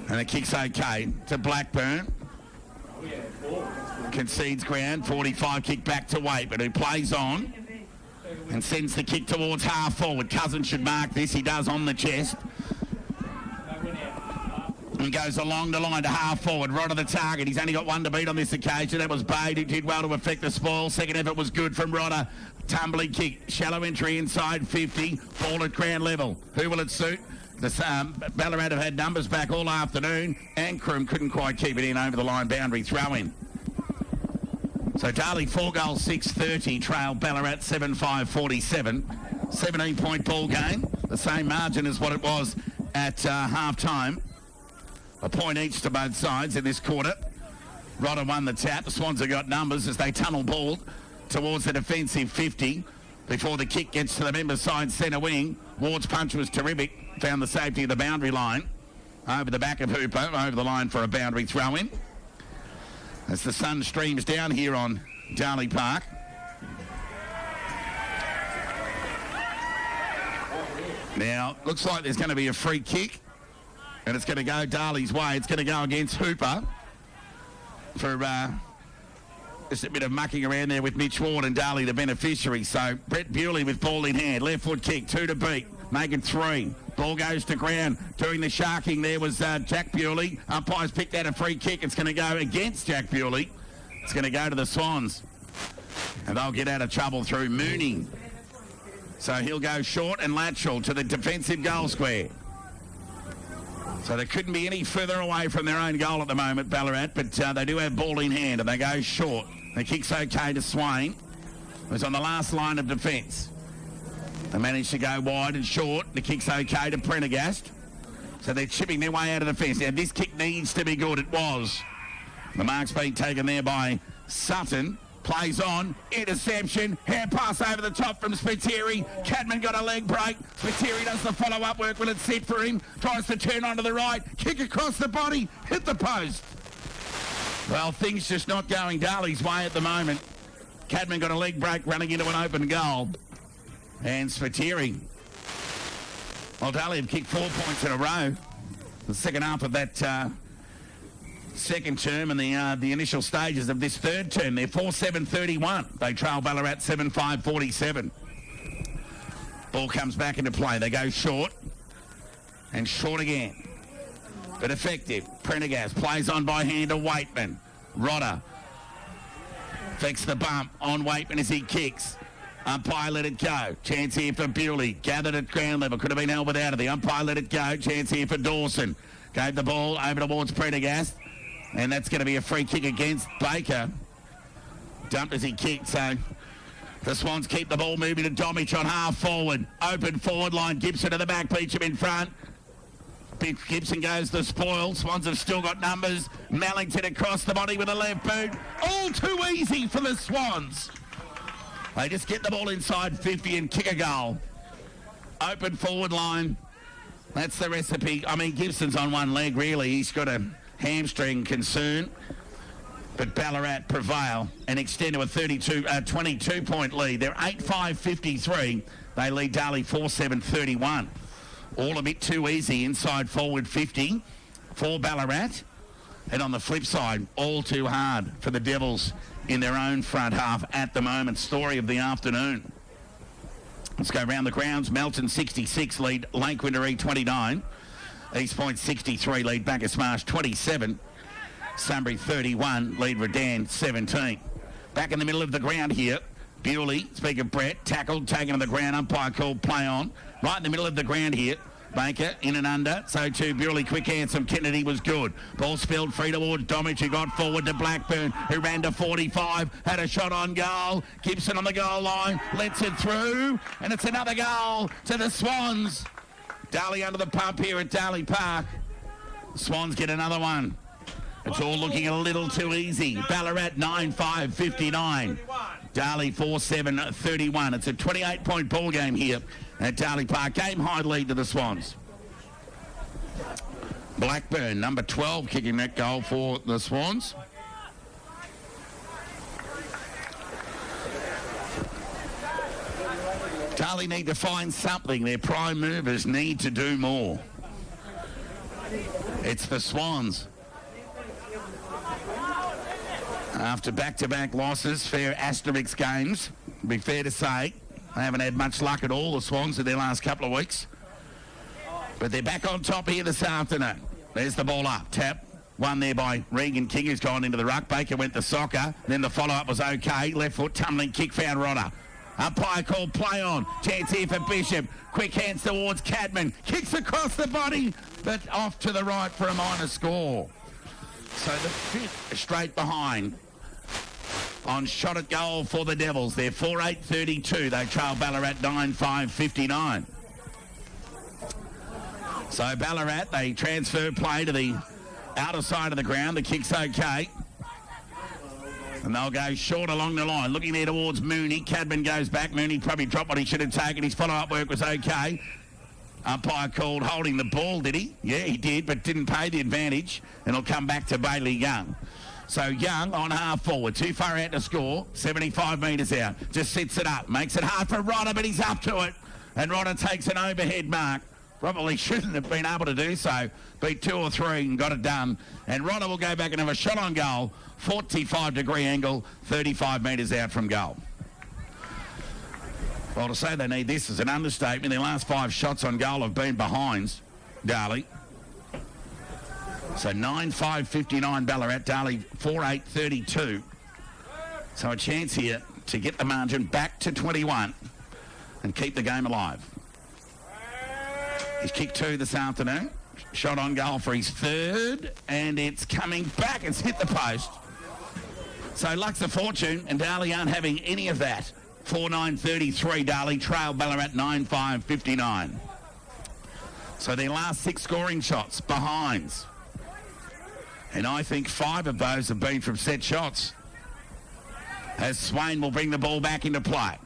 And the kick's okay to Blackburn. Concedes ground. 45 kick back to Waite, but who plays on and sends the kick towards half forward. Cousins should mark this. He does on the chest. And goes along the line to half forward, right of the target. He's only got one to beat on this occasion. That was Bade, who did well to affect the spoil. Second effort was good from Rodder. Tumbling kick, shallow entry inside 50. Ball at ground level. Who will it suit? The Ballarat have had numbers back all afternoon. Ankrum couldn't quite keep it in over the line boundary throw in. So Darley 4 goals 6-30, trail Ballarat 7-5-47. 17-point ball game. The same margin as what it was at half time. A point each to both sides in this quarter. Rodder won the tap. The Swans have got numbers as they tunnel ball towards the defensive 50 before the kick gets to the member side centre wing. Ward's punch was terrific. Found the safety of the boundary line. Over the back of Hooper, over the line for a boundary throw-in. As the sun streams down here on Darley Park. Now, looks like there's going to be a free kick. And it's going to go Darley's way. It's going to go against Hooper for just a bit of mucking around there with Mitch Ward and Darley, the beneficiary. So Brett Bewley with ball in hand. Left foot kick, 2 to beat. Making 3. Ball goes to ground. Doing the sharking there was Jack Bewley. Umpires picked out a free kick. It's going to go against Jack Bewley. It's going to go to the Swans. And they'll get out of trouble through Mooney. So he'll go short and lateral to the defensive goal square. So they couldn't be any further away from their own goal at the moment, Ballarat, but they do have ball in hand and they go short. The kick's okay to Swain, who's on the last line of defence. They managed to go wide and short. The kick's okay to Prendergast. So they're chipping their way out of the fence. Now, this kick needs to be good. It was. The mark's been taken there by Sutton. Plays on, interception, hand pass over the top from Spiteri. Cadman got a leg break. Spiteri does the follow-up work. Will it sit for him? Tries to turn onto the right, kick across the body, hit the post. Well, things just not going Darley's way at the moment. Cadman got a leg break running into an open goal. And Spiteri. Well, Darley have kicked 4 points in a row. The second half of that second term and the initial stages of this third term. They're 4-7-31. They trail Ballarat 7-5-47. Ball comes back into play. They go short and short again. But effective. Prendergast plays on by hand to Waitman. Rodder flicks the bump on Waitman as he kicks. Umpire let it go. Chance here for Bewley. Gathered at ground level. Could have been held without it. The umpire let it go. Chance here for Dawson. Gave the ball over towards Prendergast. And that's going to be a free kick against Baker. Dumped as he kicked, so the Swans keep the ball moving to Domich on half forward. Open forward line. Gibson to the back. Beecham in front. Gibson goes the spoil. Swans have still got numbers. Mellington across the body with a left boot. All too easy for the Swans. They just get the ball inside 50 and kick a goal. Open forward line. That's the recipe. I mean, Gibson's on one leg, really. He's got a hamstring concern. But Ballarat prevail and extend to a 22-point lead. They're 8-5-53. They lead Darley 4-7-31. All a bit too easy inside forward 50 for Ballarat. And on the flip side, all too hard for the Devils in their own front half at the moment. Story of the afternoon. Let's go round the grounds. Melton 66 lead Lake Winderee 29. East Point 63 lead Bacchus Marsh 27. Sunbury 31 lead Redan 17. Back in the middle of the ground here. Bewley, speak of Brett, tackled, taken to the ground, umpire called play on. Right in the middle of the ground here. Baker in and under. So too Bewley, quick hands from Kennedy was good. Ball spilled free towards Domich, who got forward to Blackburn, who ran to 45, had a shot on goal. Gibson on the goal line, lets it through, and it's another goal to the Swans. Darley under the pump here at Darley Park. Swans get another one. It's all looking a little too easy. Ballarat 9-5-59. Darley 4-7-31. It's a 28-point ball game here at Darley Park. Game high lead to the Swans. Blackburn, number 12, kicking that goal for the Swans. Darley need to find something. Their prime movers need to do more. It's the Swans. After back-to-back losses, fair asterisk games, to be fair to say, they haven't had much luck at all, the Swans, in their last couple of weeks. But they're back on top here this afternoon. There's the ball up. Tap. One there by Regan King, who's gone into the ruck. Baker went to soccer. Then the follow-up was okay. Left foot tumbling kick found Rodder. Umpire called play on. Chance here for Bishop. Quick hands towards Cadman. Kicks across the body, but off to the right for a minor score. So the fifth straight behind on shot at goal for the Devils. They're 4-8-32. They trail Ballarat 9-5-59. So Ballarat, they transfer play to the outer side of the ground. The kick's okay. And they'll go short along the line. Looking there towards Mooney. Cadman goes back. Mooney probably dropped what he should have taken. His follow-up work was okay. Umpire called holding the ball, did he? Yeah, he did, but didn't pay the advantage. And it'll come back to Bailey Young. So Young on half forward. Too far out to score. 75 metres out. Just sits it up. Makes it hard for Rodder, but he's up to it. And Rodder takes an overhead mark. Probably shouldn't have been able to do so. Beat 2 or 3 and got it done. And Rodder will go back and have a shot on goal. 45-degree angle. 35 metres out from goal. Well, to say they need this is an understatement. Their last 5 shots on goal have been behinds, Darley. So 9-5-59 Ballarat, Darley 4-8-32. So a chance here to get the margin back to 21 and keep the game alive. He's kicked 2 this afternoon. Shot on goal for his 3rd, and it's coming back. It's hit the post. So luck's a fortune, and Darley aren't having any of that. 4-9-33 Darley, trail Ballarat 9-5-59. So their last 6 scoring shots, behinds. And I think 5 of those have been from set shots. As Swain will bring the ball back into play.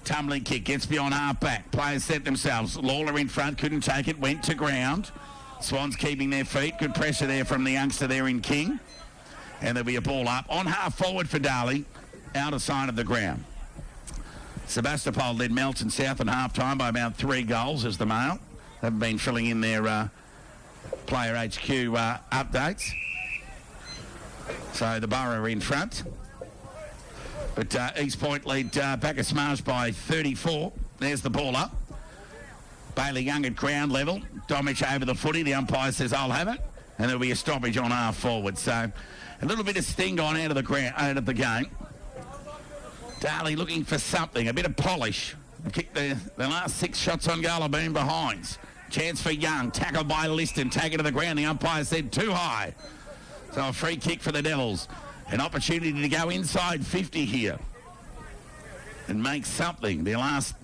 Tumbling kick, gets beyond half-back. Players set themselves. Lawler in front, couldn't take it, went to ground. Swans keeping their feet. Good pressure there from the youngster there in King. And there'll be a ball up. On half-forward for Darley, outer side of the ground. Sebastopol led Melton South at half-time by about 3 goals as the male. They've been filling in their player HQ updates. So the Borough in front. But East Point lead Bacchus Marsh by 34. There's the ball up. Bailey Young at ground level. Domich over the footy. The umpire says, I'll have it. And there'll be a stoppage on half forward. So a little bit of sting gone out of the game. Darley looking for something, a bit of polish. Kicked the last 6 shots on goal have been behinds. Chance for Young. Tackled by Liston. Taken to the ground. The umpire said too high. So a free kick for the Devils. An opportunity to go inside 50 here and make something. Their last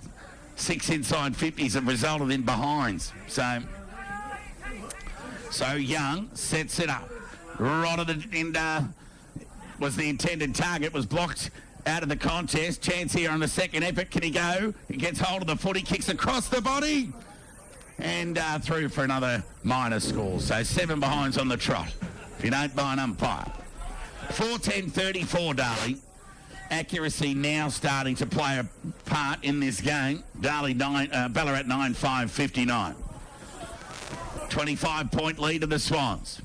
6 inside 50s have resulted in behinds. So Young sets it up. Right at the end was the intended target. Was blocked out of the contest. Chance here on the second effort. Can he go? He gets hold of the footy. Kicks across the body. And through for another minor score. So 7 behinds on the trot. If you don't buy an umpire. 4-10-34 Darley. Accuracy now starting to play a part in this game. Ballarat 9-5-59. 25-point lead of the Swans.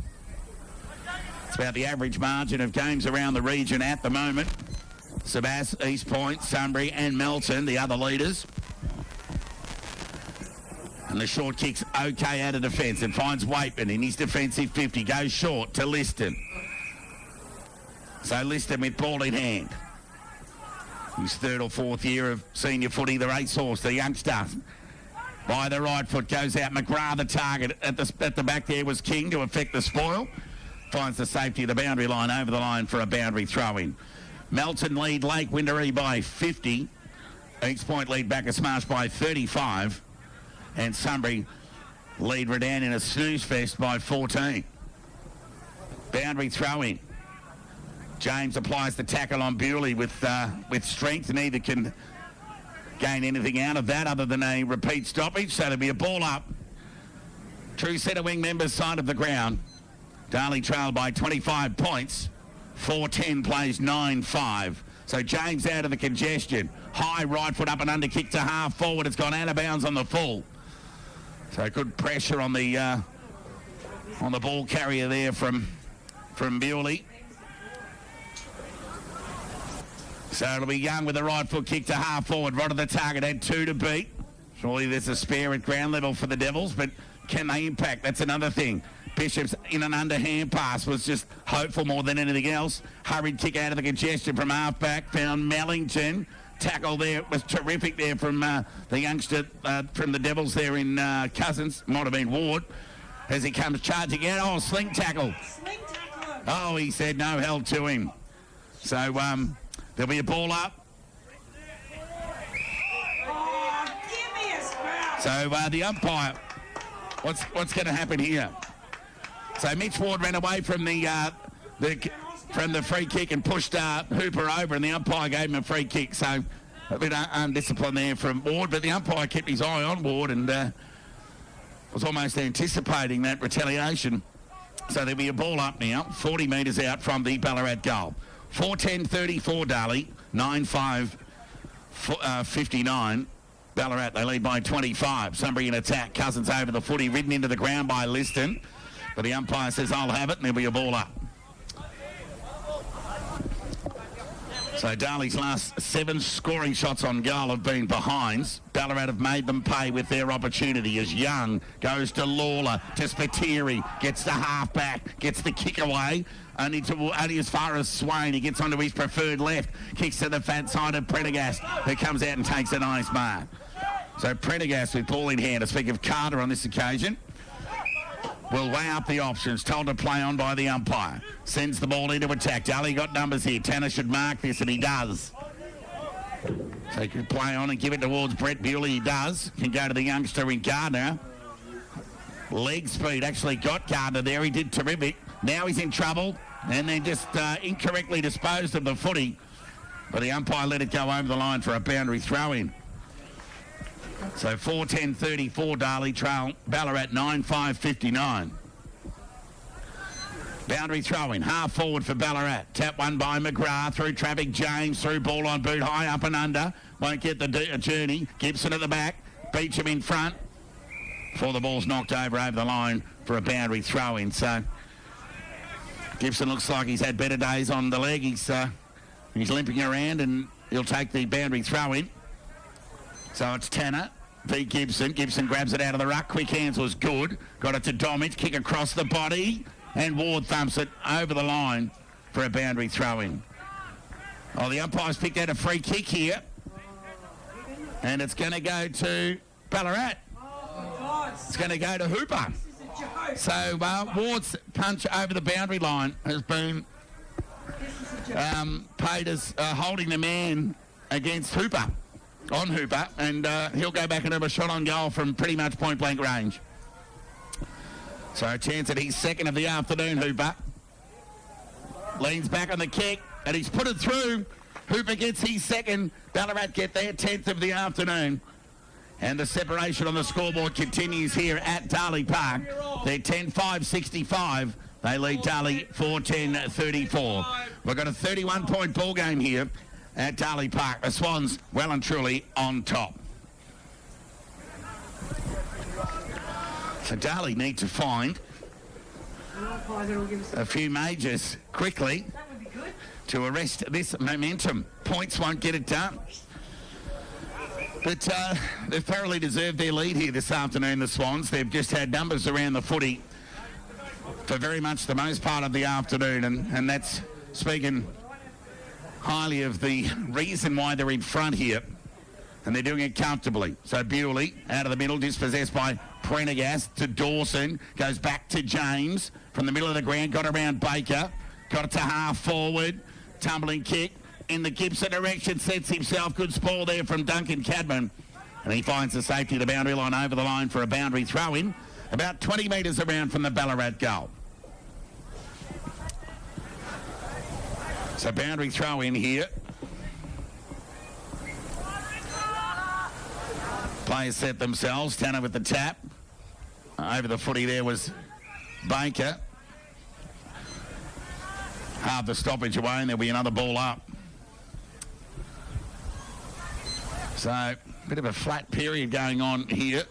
It's about the average margin of games around the region at the moment. Sebass, East Point, Sunbury and Melton, the other leaders. And the short kick's okay out of defence and finds Waitman in his defensive 50. Goes short to Liston. So Liston with ball in hand. His 3rd or 4th year of senior footy, the racehorse, the youngster. By the right foot goes out. McGrath, the target at the back there was King to effect the spoil. Finds the safety of the boundary line over the line for a boundary throw-in. Melton lead Lake Windaree by 50. East Point lead Bacchus Marsh by 35. And Sunbury lead Redan in a snooze fest by 14. Boundary throw-in. James applies the tackle on Bewley with strength. Neither can gain anything out of that other than a repeat stoppage. So there'll be a ball up. True centre wing members side of the ground. Darley trailed by 25 points. 4-10 plays 9-5. So James out of the congestion. High right foot up and under kick to half forward. It's gone out of bounds on the full. So good pressure on the ball carrier there from Bewley. So it'll be Young with the right foot kick to half forward. Right at the target, had 2 to beat. Surely there's a spare at ground level for the Devils, but can they impact? That's another thing. Bishop's in an underhand pass was just hopeful more than anything else. Hurried kick out of the congestion from half back. Found Mellington. Tackle there was terrific there from the youngster from the Devils there in Cousins. Might have been Ward. As he comes charging out. Oh, sling tackle. Sling tackle. Oh, he said no held to him. So there'll be a ball up. Oh, give me a spell. So the umpire, what's going to happen here? So Mitch Ward ran away from the free kick and pushed Hooper over, and the umpire gave him a free kick. So a bit undisciplined there from Ward, but the umpire kept his eye on Ward and was almost anticipating that retaliation. So there'll be a ball up now, 40 metres out from the Ballarat goal. 4-10-34 Darley, 9-5-59. Ballarat, they lead by 25. Sunbury in attack. Cousins over the footy, ridden into the ground by Liston. But the umpire says, I'll have it, and there'll be a ball up. So Darley's last 7 scoring shots on goal have been behinds. Ballarat have made them pay with their opportunity as Young goes to Lawler, to Spiteri, gets the half back, gets the kick away. Only as far as Swain. He gets onto his preferred left. Kicks to the fat side of Prendergast, who comes out and takes a nice mark. So Prendergast with ball in hand. I speak of Carter on this occasion. Will weigh up the options. Told to play on by the umpire. Sends the ball into attack. Darley got numbers here. Tanner should mark this, and he does. So he can play on and give it towards Brett Bewley. He does. Can go to the youngster in Gardner. Leg speed actually got Gardner there. He did terrific. Now he's in trouble. And then just incorrectly disposed of the footy. But the umpire let it go over the line for a boundary throw-in. So 4-10-34 Darley trail Ballarat 9-5-59. Boundary throw-in, half forward for Ballarat. Tap one by McGrath, through traffic, James, through ball on boot, high up and under. Won't get the journey. Gibson at the back, Beecham in front. Before the ball's knocked over the line for a boundary throw-in. So Gibson looks like he's had better days on the leg. He's limping around and he'll take the boundary throw in. So it's Tanner v Gibson. Gibson grabs it out of the ruck. Quick hands was good. Got it to Domich. Kick across the body. And Ward thumps it over the line for a boundary throw in. Oh, the umpire's picked out a free kick here. And it's going to go to Ballarat. It's going to go to Hooper. So Ward's punch over the boundary line has been paid as holding the man against Hooper, on Hooper, and he'll go back and have a shot on goal from pretty much point-blank range. So a chance at his second of the afternoon, Hooper. Leans back on the kick, and he's put it through. Hooper gets his second. Ballarat get their 10th of the afternoon. And the separation on the scoreboard continues here at Darley Park. They're 10-5-65. They lead Darley 4-10-34. We've got a 31-point ball game here at Darley Park. The Swans well and truly on top. So Darley need to find a few majors quickly to arrest this momentum. Points won't get it done. But they've thoroughly deserved their lead here this afternoon, the Swans. They've just had numbers around the footy for very much the most part of the afternoon, and that's speaking highly of the reason why they're in front here, and they're doing it comfortably. So Bewley out of the middle, dispossessed by Prendergast to Dawson, goes back to James from the middle of the ground, got around Baker, got it to half forward, tumbling kick in the Gibson direction, sets himself, good spoil there from Duncan Cadman, and he finds the safety of the boundary line over the line for a boundary throw-in, about 20 metres around from the Ballarat goal. So boundary throw-in here. Players set themselves. Tanner with the tap. Over the footy there was Baker. Half the stoppage away, and there'll be another ball up. So, a bit of a flat period going on here.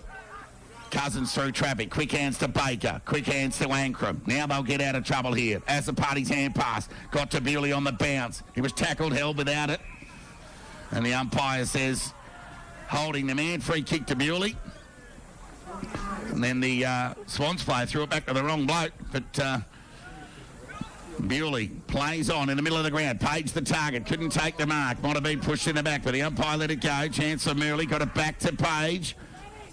Cousins through traffic. Quick hands to Baker. Quick hands to Ankrum. Now they'll get out of trouble here. As the party's hand pass. Got to Bewley on the bounce. He was tackled, held without it. And the umpire says, holding the man. Free kick to Bewley. And then the Swans player threw it back to the wrong bloke. But Bewley plays on in the middle of the ground. Page the target. Couldn't take the mark. Might have been pushed in the back, but the umpire let it go. Chance for Murley. Got it back to Page.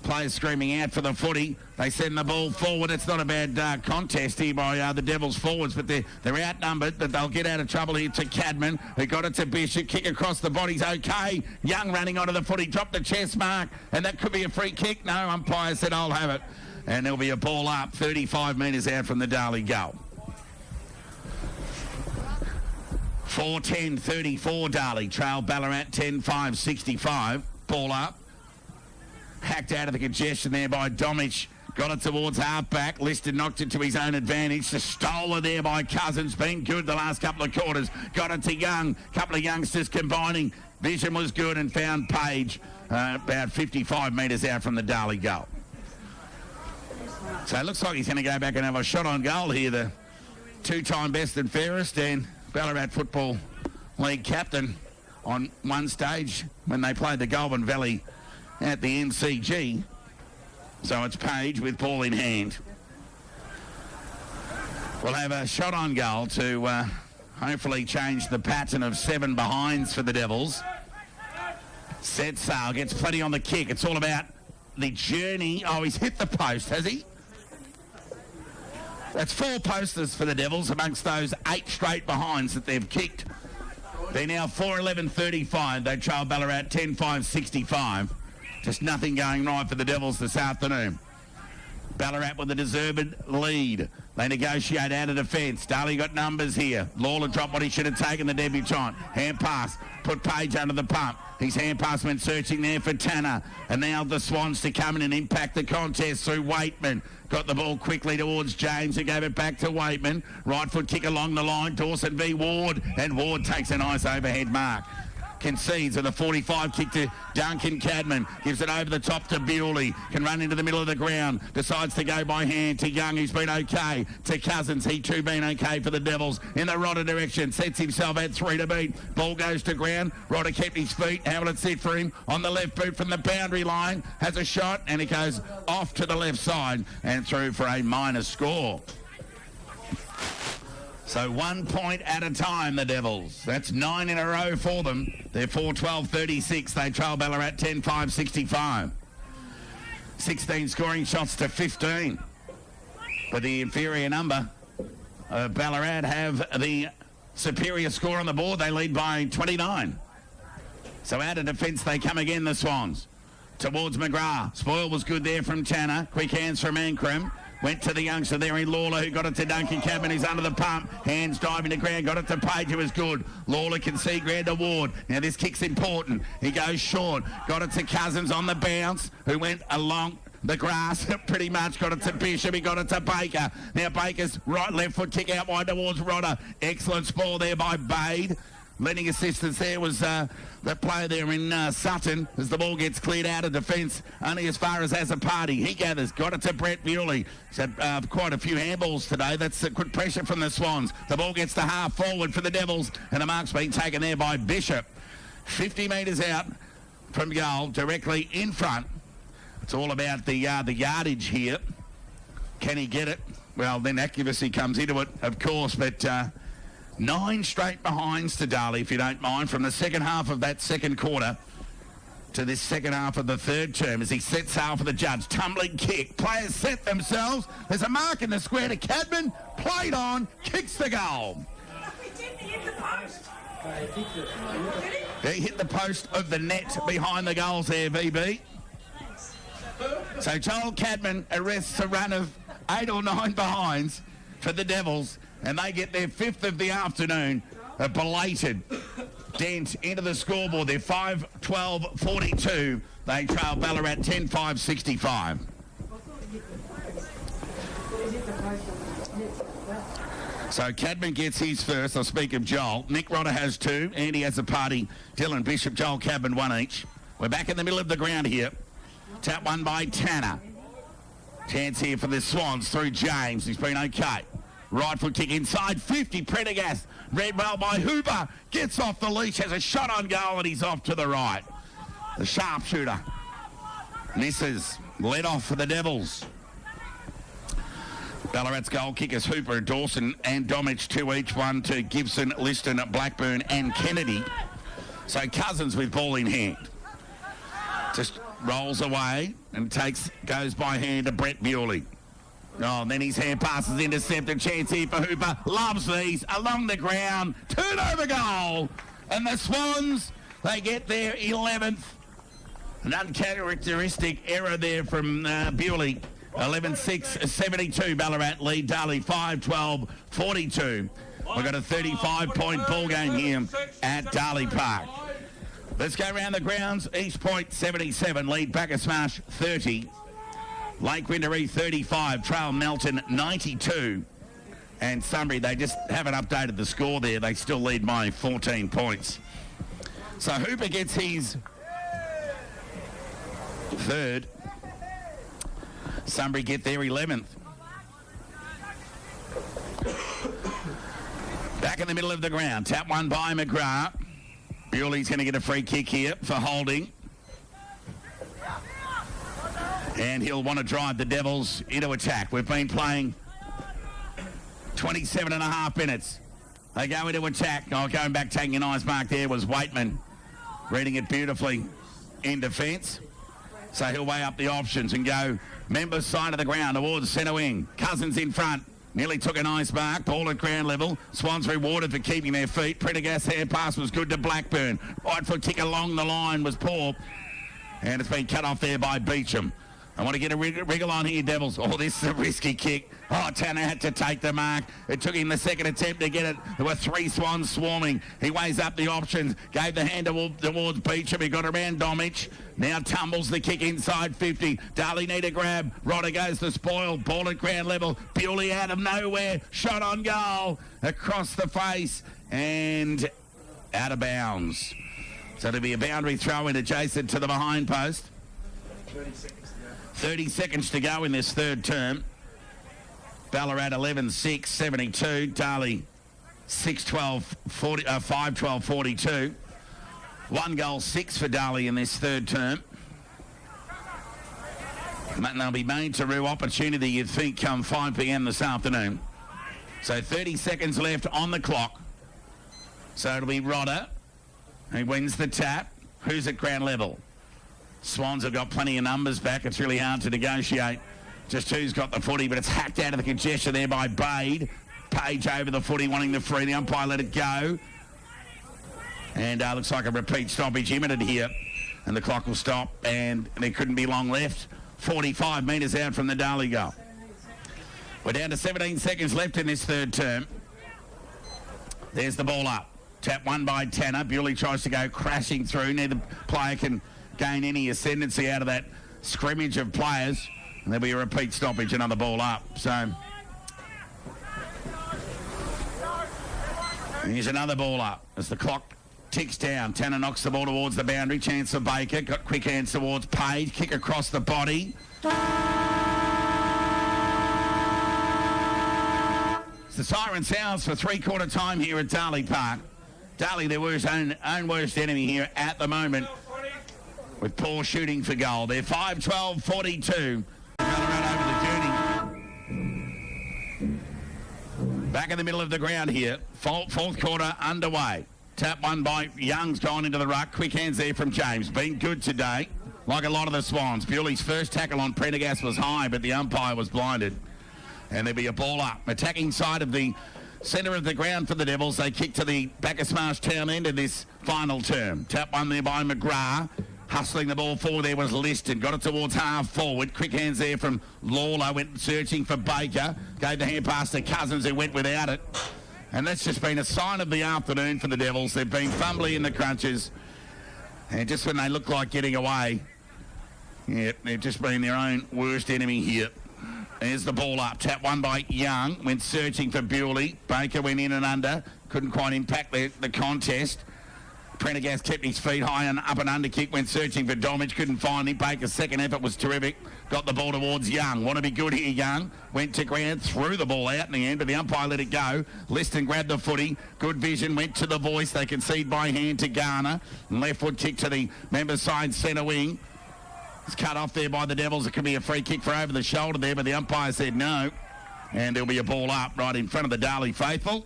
Players screaming out for the footy. They send the ball forward. It's not a bad contest here by the Devils forwards, but they're outnumbered, but they'll get out of trouble here to Cadman, who got it to Bishop. Kick across the body's okay. Young running onto the footy. Dropped the chest mark, and that could be a free kick. No, umpire said, I'll have it. And there'll be a ball up 35 metres out from the Darley goal. 4-10-34 Darley. Trail Ballarat 10-5-65. Ball up. Hacked out of the congestion there by Domich. Got it towards half-back. Liston knocked it to his own advantage. The stolen there by Cousins. Been good the last couple of quarters. Got it to Young. Couple of youngsters combining. Vision was good and found Page about 55 metres out from the Darley goal. So it looks like he's going to go back and have a shot on goal here. The two-time best and fairest and Ballarat Football League captain on one stage when they played the Goulburn Valley at the NCG. So it's Page with ball in hand. We'll have a shot on goal to hopefully change the pattern of 7 behinds for the Devils. Set sail, gets plenty on the kick. It's all about the journey. Oh, he's hit the post, has he? That's 4 posters for the Devils amongst those 8 straight behinds that they've kicked. They're now 4-11-35. They trail Ballarat 10-5-65. Just nothing going right for the Devils this afternoon. Ballarat with a deserved lead. They negotiate out of defence. Darley got numbers here. Lawler dropped what he should have taken, the debutant. Hand pass. Put Page under the pump. His hand pass went searching there for Tanner. And now the Swans to come in and impact the contest through Waitman. Got the ball quickly towards James, who gave it back to Waitman. Right foot kick along the line. Dawson v Ward. And Ward takes a nice overhead mark. concedes with a 45 kick to Duncan Cadman. Gives it over the top to Bewley. Can run into the middle of the ground. Decides to go by hand to Young, who's been okay. To Cousins, he too been okay for the Devils. In the Rodder direction, sets himself at 3 to beat. Ball goes to ground. Rodder kept his feet. How will it sit for him? On the left boot from the boundary line. Has a shot and it goes off to the left side and through for a minor score. So 1 point at a time, the Devils. That's 9 in a row for them. They're 4-12-36. They trail Ballarat 10-5-65. 16 scoring shots to 15. But the inferior number of Ballarat have the superior score on the board. They lead by 29. So out of defence they come again, the Swans. Towards McGrath. Spoil was good there from Tanner. Quick hands from Ankrum. Went to the youngster there in Lawler, who got it to Duncan Cadman. He's under the pump. Hands diving to ground. Got it to Page, who was good. Lawler can see Grand Award. Now this kick's important. He goes short. Got it to Cousins on the bounce, who went along the grass pretty much. Got it to Bishop. He got it to Baker. Now Baker's right left foot kick out wide towards Rodder. Excellent spoil there by Bade. Lending assistance there was the player there in Sutton as the ball gets cleared out of defence only as far as a party. He gathers, got it to Brett Bewley. He's had quite a few handballs today. That's good pressure from the Swans. The ball gets to half forward for the Devils and the mark's been taken there by Bishop. 50 metres out from goal, directly in front. It's all about the yardage here. Can he get it? Well, then accuracy comes into it, of course, but 9 straight behinds to Darley, if you don't mind, from the second half of that second quarter to this second half of the third term as he sets sail for the judge. Tumbling kick. Players set themselves. There's a mark in the square to Cadman. Played on. Kicks the goal. He didn't hit the post. He hit the post of the net behind the goals there, VB. So Joel Cadman arrests a run of 8 or 9 behinds for the Devils, and they get their 5th of the afternoon, a belated dent into the scoreboard. They're 5-12-42. They trail Ballarat 10-5-65. So Cadman gets his first. I'll speak of Joel. Nick Rodder has 2. Andy has a party. Dylan Bishop, Joel Cadman 1 each. We're back in the middle of the ground here. Tap one by Tanner. Chance here for the Swans through James. He's been okay. Right foot kick inside 50. Prendergast read well by Hooper. Gets off the leash, has a shot on goal, and he's off to the right. The sharpshooter misses. Led off for the Devils. Ballarat's goal kickers Hooper, Dawson and Domich 2 each. 1 to Gibson, Liston, Blackburn and Kennedy. So Cousins with ball in hand. Just rolls away and goes by hand to Brett Bewley. Oh, and then his hand passes intercepted. Chance here for Hooper. Loves these. Along the ground. Turnover goal. And the Swans, they get their 11th. An uncharacteristic error there from Bewley. 11-6-72 Ballarat lead. Darley 5-12-42. We've got a 35-point ball game here at Darley Park. Let's go around the grounds. East Point 77, lead Bacchus Marsh 30. Lake Windermere 35, Trail Melton 92. And Sunbury, they just haven't updated the score there. They still lead by 14 points. So Hooper gets his 3rd. Sunbury get their 11th. Back in the middle of the ground. Tap one by McGrath. Bewley's going to get a free kick here for holding. And he'll want to drive the Devils into attack. We've been playing 27 and a half minutes. They go into attack. Oh, going back, taking a nice mark there was Waitman. Reading it beautifully in defence. So he'll weigh up the options and go Members side of the ground towards centre wing. Cousins in front. Nearly took a nice mark. Ball at ground level. Swans rewarded for keeping their feet. Prendergast hand pass was good to Blackburn. Right foot kick along the line was poor. And it's been cut off there by Beecham. I want to get a wriggle on here, Devils. Oh, this is a risky kick. Oh, Tanner had to take the mark. It took him the second attempt to get it. There were 3 Swans swarming. He weighs up the options. Gave the hand towards Beecham. He got around Domich. Now tumbles the kick inside 50. Darley need a grab. Rodder goes to spoil. Ball at ground level. Bewley out of nowhere. Shot on goal. Across the face. And out of bounds. So it'll be a boundary throw in adjacent to the behind post. 30 seconds to go in this third term. Ballarat 11-6, 72. Darley 5-12, 42. 1 goal, 6 for Darley in this third term. And they'll be made to rue opportunity, you'd think, come 5 p.m. this afternoon. So 30 seconds left on the clock. So it'll be Rodder who wins the tap. Who's at ground level? Swans have got plenty of numbers back. It's really hard to negotiate just who's got the footy, but it's hacked out of the congestion there by Bade. Page over the footy, wanting the free. The umpire let it go. And looks like a repeat stoppage imminent here. And the clock will stop, and there couldn't be long left. 45 metres out from the Darley goal. We're down to 17 seconds left in this third term. There's the ball up. Tap won by Tanner. Bewley tries to go crashing through. Neither player can gain any ascendancy out of that scrimmage of players. And there'll be a repeat stoppage, another ball up. So here's another ball up as the clock ticks down. Tanner knocks the ball towards the boundary. Chance for Baker. Got quick hands towards Page. Kick across the body. The siren sounds for three-quarter time here at Darley Park. Darley, their own worst enemy here at the moment, with poor shooting for goal. They're 5-12, 42. Ballarat over the journey. Back in the middle of the ground here. Fourth quarter underway. Tap one by Young's gone into the ruck. Quick hands there from James. Been good today, like a lot of the Swans. Bewley's first tackle on Prendergast was high, but the umpire was blinded. And there'll be a ball up. Attacking side of the centre of the ground for the Devils. They kick to the Bacchus Marsh town end of this final term. Tap one there by McGrath. Hustling the ball forward there was Liston. Got it towards half forward. Quick hands there from Lawler. Went searching for Baker. Gave the hand pass to Cousins, who went without it. And that's just been a sign of the afternoon for the Devils. They've been fumbly in the crunches. And just when they look like getting away, they've just been their own worst enemy here. There's the ball up. Tap one by Young. Went searching for Bewley. Baker went in and under. Couldn't quite impact the contest. Prendergast kept his feet high and up and under kick. Went searching for Domage. Couldn't find him. Baker's second effort was terrific. Got the ball towards Young. Want to be good here, Young. Went to ground. Threw the ball out in the end, but the umpire let it go. Liston grabbed the footy. Good vision. Went to the voice. They concede by hand to Garner. And left foot kick to the member side centre wing. It's cut off there by the Devils. It could be a free kick for over the shoulder there, but the umpire said no. And there'll be a ball up right in front of the Darley faithful.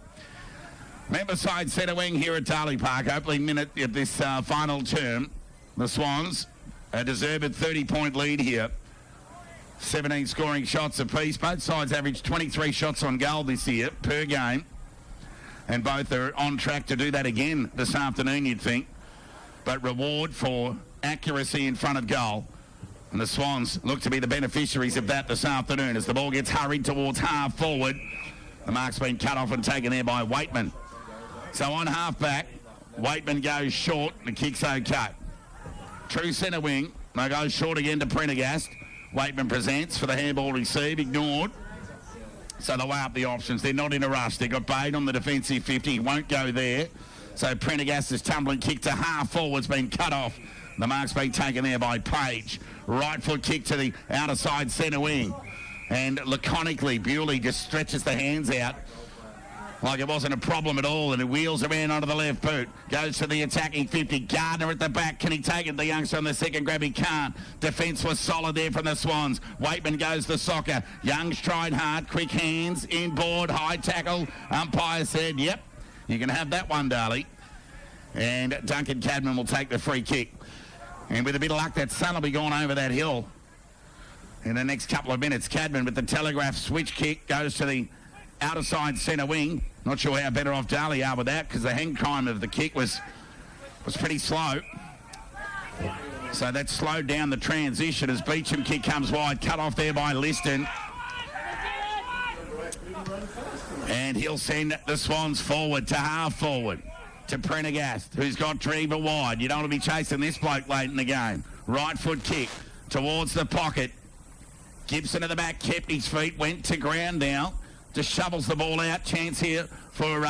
Member side centre wing here at Darley Park. Opening minute of this final term. The Swans, a deserved 30-point lead here. 17 scoring shots apiece. Both sides averaged 23 shots on goal this year per game. And both are on track to do that again this afternoon, you'd think. But reward for accuracy in front of goal. And the Swans look to be the beneficiaries of that this afternoon as the ball gets hurried towards half forward. The mark's been cut off and taken there by Waitman. So on half back, Waitman goes short. The kick's okay. True centre wing. They go short again to Prendergast. Waitman presents for the handball receive. Ignored. So they weigh up the options. They're not in a rush. They've got Bade on the defensive 50. He won't go there. So Prendergast's tumbling kick to half forward's been cut off. The mark's been taken there by Page. Right foot kick to the outer side centre wing. And laconically, Bewley just stretches the hands out like it wasn't a problem at all, and it wheels around onto the left boot. Goes to the attacking 50. Gardner at the back. Can he take it? The youngster on the second grab. He can't. Defence was solid there from the Swans. Waitman goes the soccer. Young's tried hard. Quick hands. Inboard. High tackle. Umpire said, yep, you can have that one, Darley. And Duncan Cadman will take the free kick. And with a bit of luck, that sun will be gone over that hill in the next couple of minutes. Cadman with the telegraph switch kick goes to the outer side centre wing. Not sure how better off Darley are with that because the hang time of the kick was pretty slow. So that slowed down the transition as Beecham kick comes wide. Cut off there by Liston. And he'll send the Swans forward to half forward. To Prendergast, who's got Drever wide. You don't want to be chasing this bloke late in the game. Right foot kick towards the pocket. Gibson at the back, kept his feet, went to ground now. Just shovels the ball out. Chance here for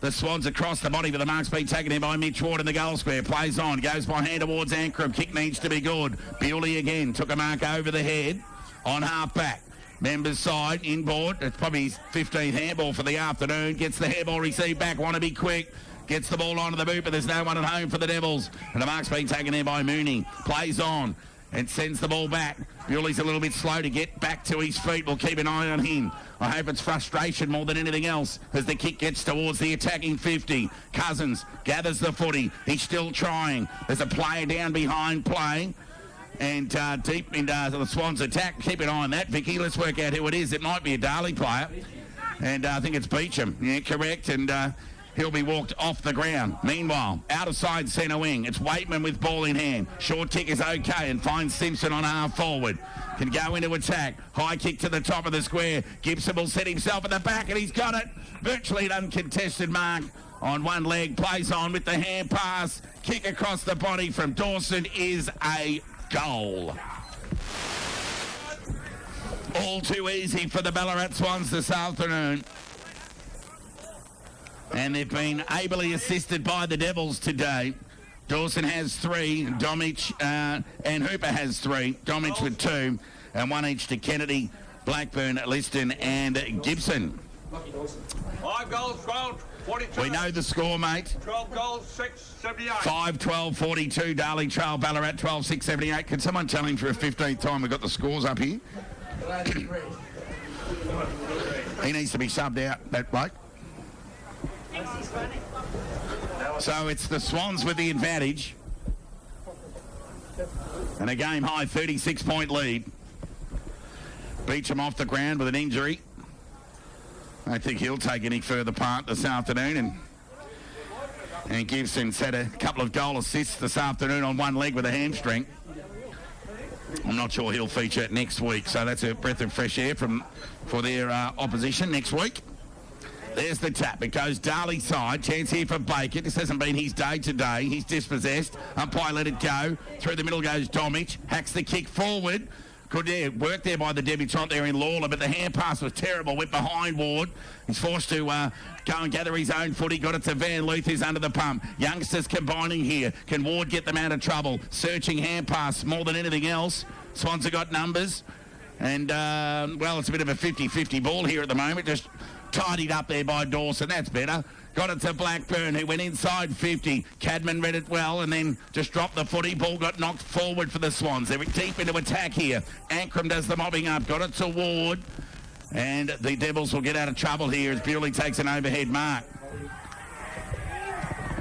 The Swans across the body, but the mark's been taken in by Mitch Ward in the goal square. Plays on, goes by hand towards Ankrum. Kick needs to be good. Bewley again took a mark over the head on half back. Members side, inboard. It's probably his 15th handball for the afternoon. Gets the handball received back. Want to be quick. Gets the ball onto the boot, but there's no one at home for the Devils. And the mark's been taken in by Mooney. Plays on and sends the ball back. Bewley's a little bit slow to get back to his feet. We'll keep an eye on him. I hope it's frustration more than anything else as the kick gets towards the attacking 50. Cousins gathers the footy. He's still trying. There's a player down behind playing. And deep into the Swans attack. Keep an eye on that, Vicky. Let's work out who it is. It might be a Darley player. And I think it's Beecham. Yeah, correct. And he'll be walked off the ground. Meanwhile, out of side centre wing. It's Waitman with ball in hand. Short kick is okay and finds Simpson on half forward. Can go into attack. High kick to the top of the square. Gibson will set himself at the back and he's got it. Virtually an uncontested mark on one leg. Plays on with the hand pass. Kick across the body from Dawson is a goal. All too easy for the Ballarat Swans this afternoon. And they've been ably assisted by the Devils today. Dawson has 3, Domich and Hooper has 3. Domich with 2, and 1 each to Kennedy, Blackburn, Liston and Gibson. 5 goals, 12, 42. We know the score, mate. 12 goals, 6, 78. 5-12-42, Darley trail Ballarat 12-6-78. Can someone tell him for a 15th time we've got the scores up here? He needs to be subbed out, that bloke. So it's the Swans with the advantage. And a game high 36-point lead. Beecham off the ground with an injury. I don't think he'll take any further part this afternoon. And Gibson's had a couple of goal assists this afternoon on one leg with a hamstring. I'm not sure he'll feature next week, so that's a breath of fresh air for their opposition next week. There's the tap. It goes Darley side. Chance here for Baker. This hasn't been his day today. He's dispossessed. Umpire let it go. Through the middle goes Domich. Hacks the kick forward. Good work there by the debutant there in Lawler, but the hand pass was terrible. Went behind Ward. He's forced to go and gather his own footy. Got it to Van Luth, who's under the pump. Youngsters combining here. Can Ward get them out of trouble? Searching hand pass more than anything else. Swans have got numbers. And, well, it's a bit of a 50-50 ball here at the moment. Just tidied up there by Dawson. That's better. Got it to Blackburn, who went inside 50. Cadman read it well and then just dropped the footy. Ball got knocked forward for the Swans. They're deep into attack here. Ankrum does the mobbing up. Got it to Ward. And the Devils will get out of trouble here as Bewley takes an overhead mark.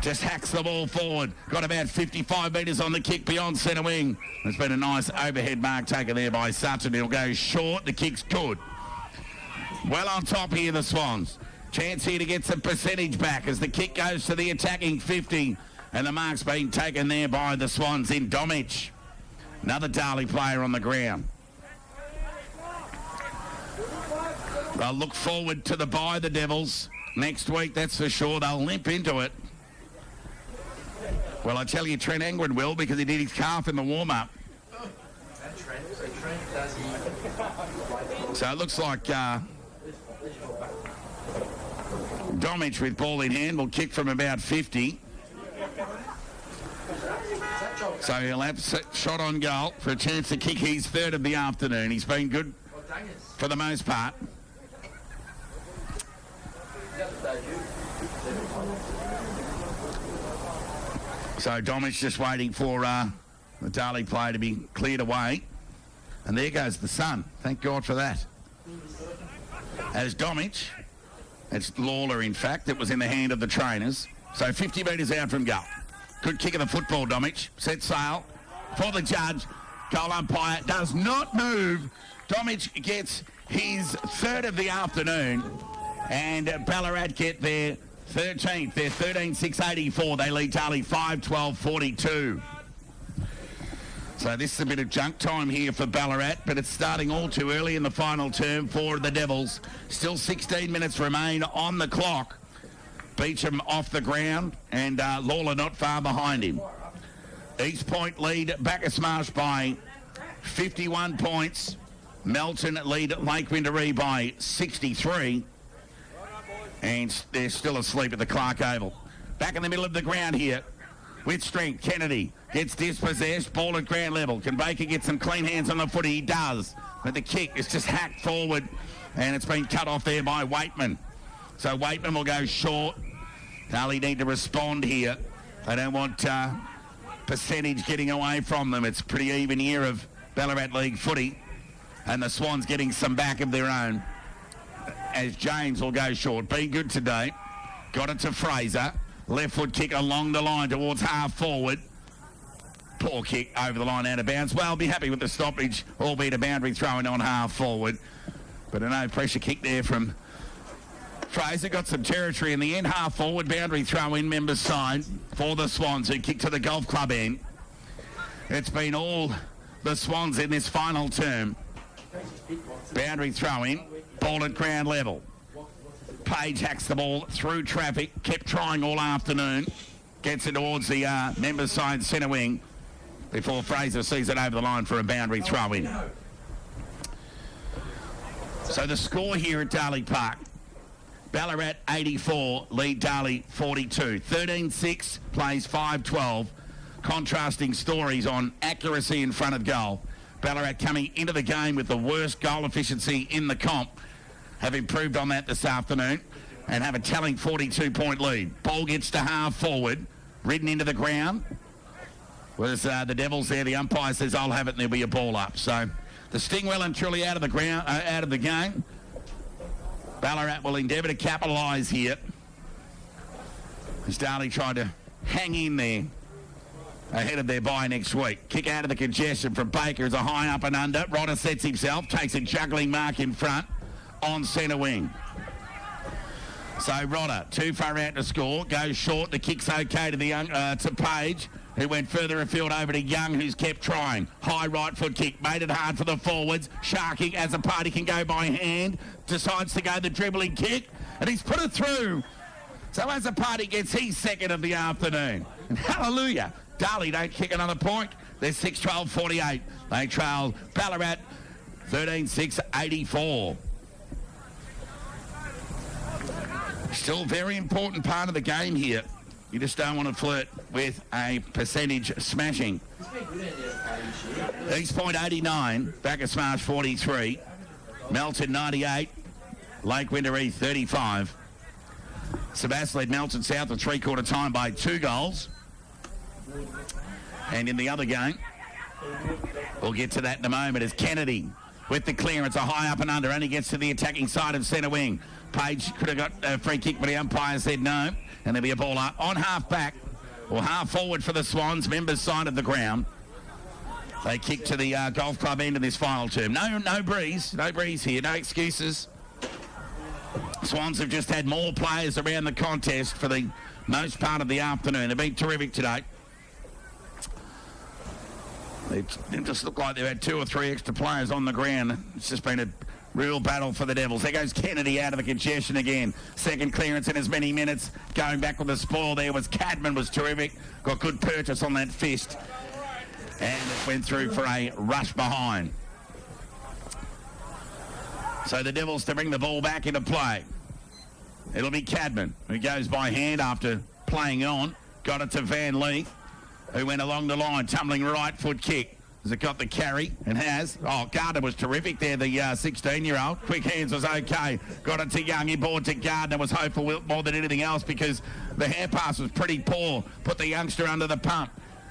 Just hacks the ball forward. Got about 55 metres on the kick beyond centre wing. There's been a nice overhead mark taken there by Sutton. He'll go short. The kick's good. Well on top here, the Swans. Chance here to get some percentage back as the kick goes to the attacking 50. And the mark's being taken there by the Swans in Domich. Another Darley player on the ground. They'll look forward to the bye, the Devils. Next week, that's for sure. They'll limp into it. Well, I tell you, Trent England will, because he did his calf in the warm-up. So it looks like Domich with ball in hand will kick from about 50. So he'll have shot on goal for a chance to kick his third of the afternoon. He's been good for the most part. So Domich just waiting for the Darley player to be cleared away. And there goes the sun. Thank God for that. As Domich, it's Lawler in fact, it was in the hand of the trainers. So 50 metres out from goal. Good kick of the football, Domich. Set sail for the judge. Goal umpire does not move. Domich gets his third of the afternoon. And Ballarat get their 13th. They're 13-6-84. They lead Darley 5-12-42. So this is a bit of junk time here for Ballarat, but it's starting all too early in the final term for the Devils. Still 16 minutes remain on the clock. Beecham off the ground and Lawler not far behind him. East Point lead Bacchus Marsh by 51 points. Melton lead Lake Winderee by 63. And they're still asleep at the Clark Oval. Back in the middle of the ground here with strength. Kennedy gets dispossessed. Ball at ground level. Can Baker get some clean hands on the footy? He does. But the kick is just hacked forward. And it's been cut off there by Waitman. So Waitman will go short. Darley need to respond here. They don't want percentage getting away from them. It's a pretty even year of Ballarat League footy. And the Swans getting some back of their own. As James will go short. Been good today. Got it to Fraser. Left foot kick along the line towards half forward. Poor kick over the line out of bounds. Well, be happy with the stoppage, albeit a boundary throw in on half forward. But a no pressure kick there from Fraser. Got some territory in the end. Half forward, boundary throw in, members side for the Swans, who kick to the golf club end. It's been all the Swans in this final term. Boundary throw in. Ball at ground level. Page hacks the ball through traffic. Kept trying all afternoon. Gets it towards the members side centre wing before Fraser sees it over the line for a boundary throw in. So the score here at Darley Park. Ballarat 84, lead Darley 42. 13-6 plays 5-12. Contrasting stories on accuracy in front of goal. Ballarat coming into the game with the worst goal efficiency in the comp. Have improved on that this afternoon and have a telling 42-point lead. Ball gets to half forward, ridden into the ground. Whereas the Devils there, the umpire says, I'll have it and there'll be a ball up. So the Sting well and truly out of the ground, out of the game. Ballarat will endeavour to capitalise here. As Darley tried to hang in there ahead of their bye next week. Kick out of the congestion from Baker is a high up and under. Rodder sets himself, takes a juggling mark in front on centre wing. So Rodder, too far out to score, goes short. The kick's okay to the to Page, who went further afield over to Young, who's kept trying. High right foot kick, made it hard for the forwards. Sharking, as a party can go by hand, decides to go the dribbling kick, and he's put it through. So as a party gets his second of the afternoon. And hallelujah, Darley don't kick another point. They're 6-12-48. They trail Ballarat 13-6-84. Still a very important part of the game here. You just don't want to flirt with a percentage smashing. East Point 89, Bacchus Marsh 43, Melton 98, Lake Windermere 35. Sebastian led Melton South at three-quarter time by 2 goals. And in the other game, we'll get to that in a moment, as Kennedy with the clearance, a high up and under, only gets to the attacking side of centre wing. Page could have got a free kick, but the umpire said no, and there'll be a ball up on half back or half forward for the Swans, members side of the ground. They kick to the golf club end of this final term. No breeze here, no excuses. Swans have just had more players around the contest for the most part of the afternoon. They've been terrific today. It just looked like they've had 2 or 3 extra players on the ground. It's just been a real battle for the Devils. There goes Kennedy out of the congestion again. Second clearance in as many minutes. Going back with the spoil there was Cadman, was terrific. Got good purchase on that fist. And it went through for a rush behind. So the Devils to bring the ball back into play. It'll be Cadman, who goes by hand after playing on. Got it to Van Lee, who went along the line, tumbling right foot kick. Has it got the carry? It has. Oh, Gardner was terrific there, the 16-year-old. Quick hands was okay. Got it to Young. He brought to Gardner. Was hopeful more than anything else because the hair pass was pretty poor. Put the youngster under the pump.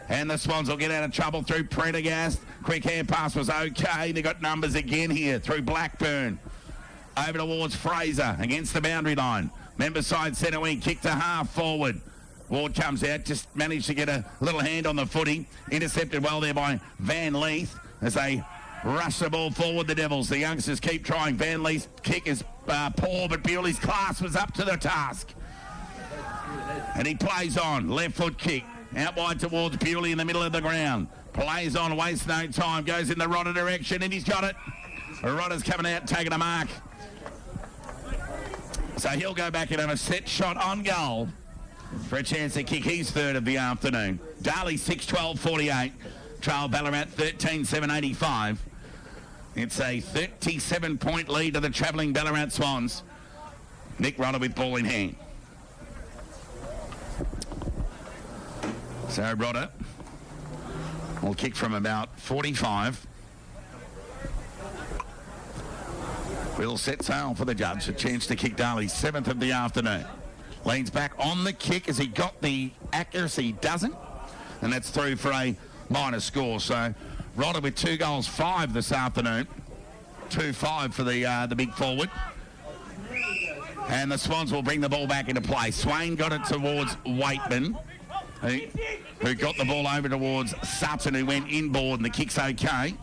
And the Swans will get out of trouble through Prendergast. Quick hand pass was okay. They got numbers again here through Blackburn. Over towards Fraser against the boundary line. Member side centre wing, kick to half forward. Ward comes out, just managed to get a little hand on the footy. Intercepted well there by Van Leith as they rush the ball forward, the Devils. The youngsters keep trying. Van Leith's kick is poor, but Bewley's class was up to the task. And he plays on. Left foot kick. Out wide towards Bewley in the middle of the ground. Plays on, wastes no time. Goes in the Rodder direction, and he's got it. Rodder's coming out, taking a mark. So he'll go back and have a set shot on goal for a chance to kick his third of the afternoon. Darley 6-12-48. Trail Ballarat 13-7-85. It's a 37-point lead to the travelling Ballarat Swans. Nick Rodder with ball in hand. So Rodder will kick from about 45. Will set sail for the judge. A chance to kick Darley, 7th of the afternoon. Leans back on the kick. Has he got the accuracy? Doesn't. And that's through for a minor score. So Rodder with 2 goals, 5 this afternoon. 2-5 for the big forward. And the Swans will bring the ball back into play. Swain got it towards Waitman, who got the ball over towards Sutton, who went inboard, and the kick's okay.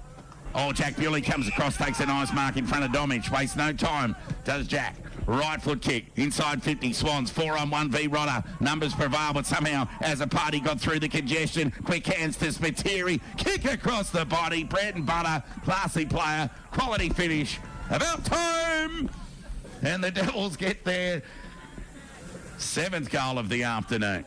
Oh, Jack Bewley comes across, takes a nice mark in front of Domich. Wastes no time, does Jack. Right foot kick, inside 50, Swans, 4-on-1 v Rodder. Numbers prevail, but somehow, as a party got through the congestion, quick hands to Spiteri. Kick across the body, bread and butter, classy player, quality finish. About time! And the Devils get their 7th goal of the afternoon.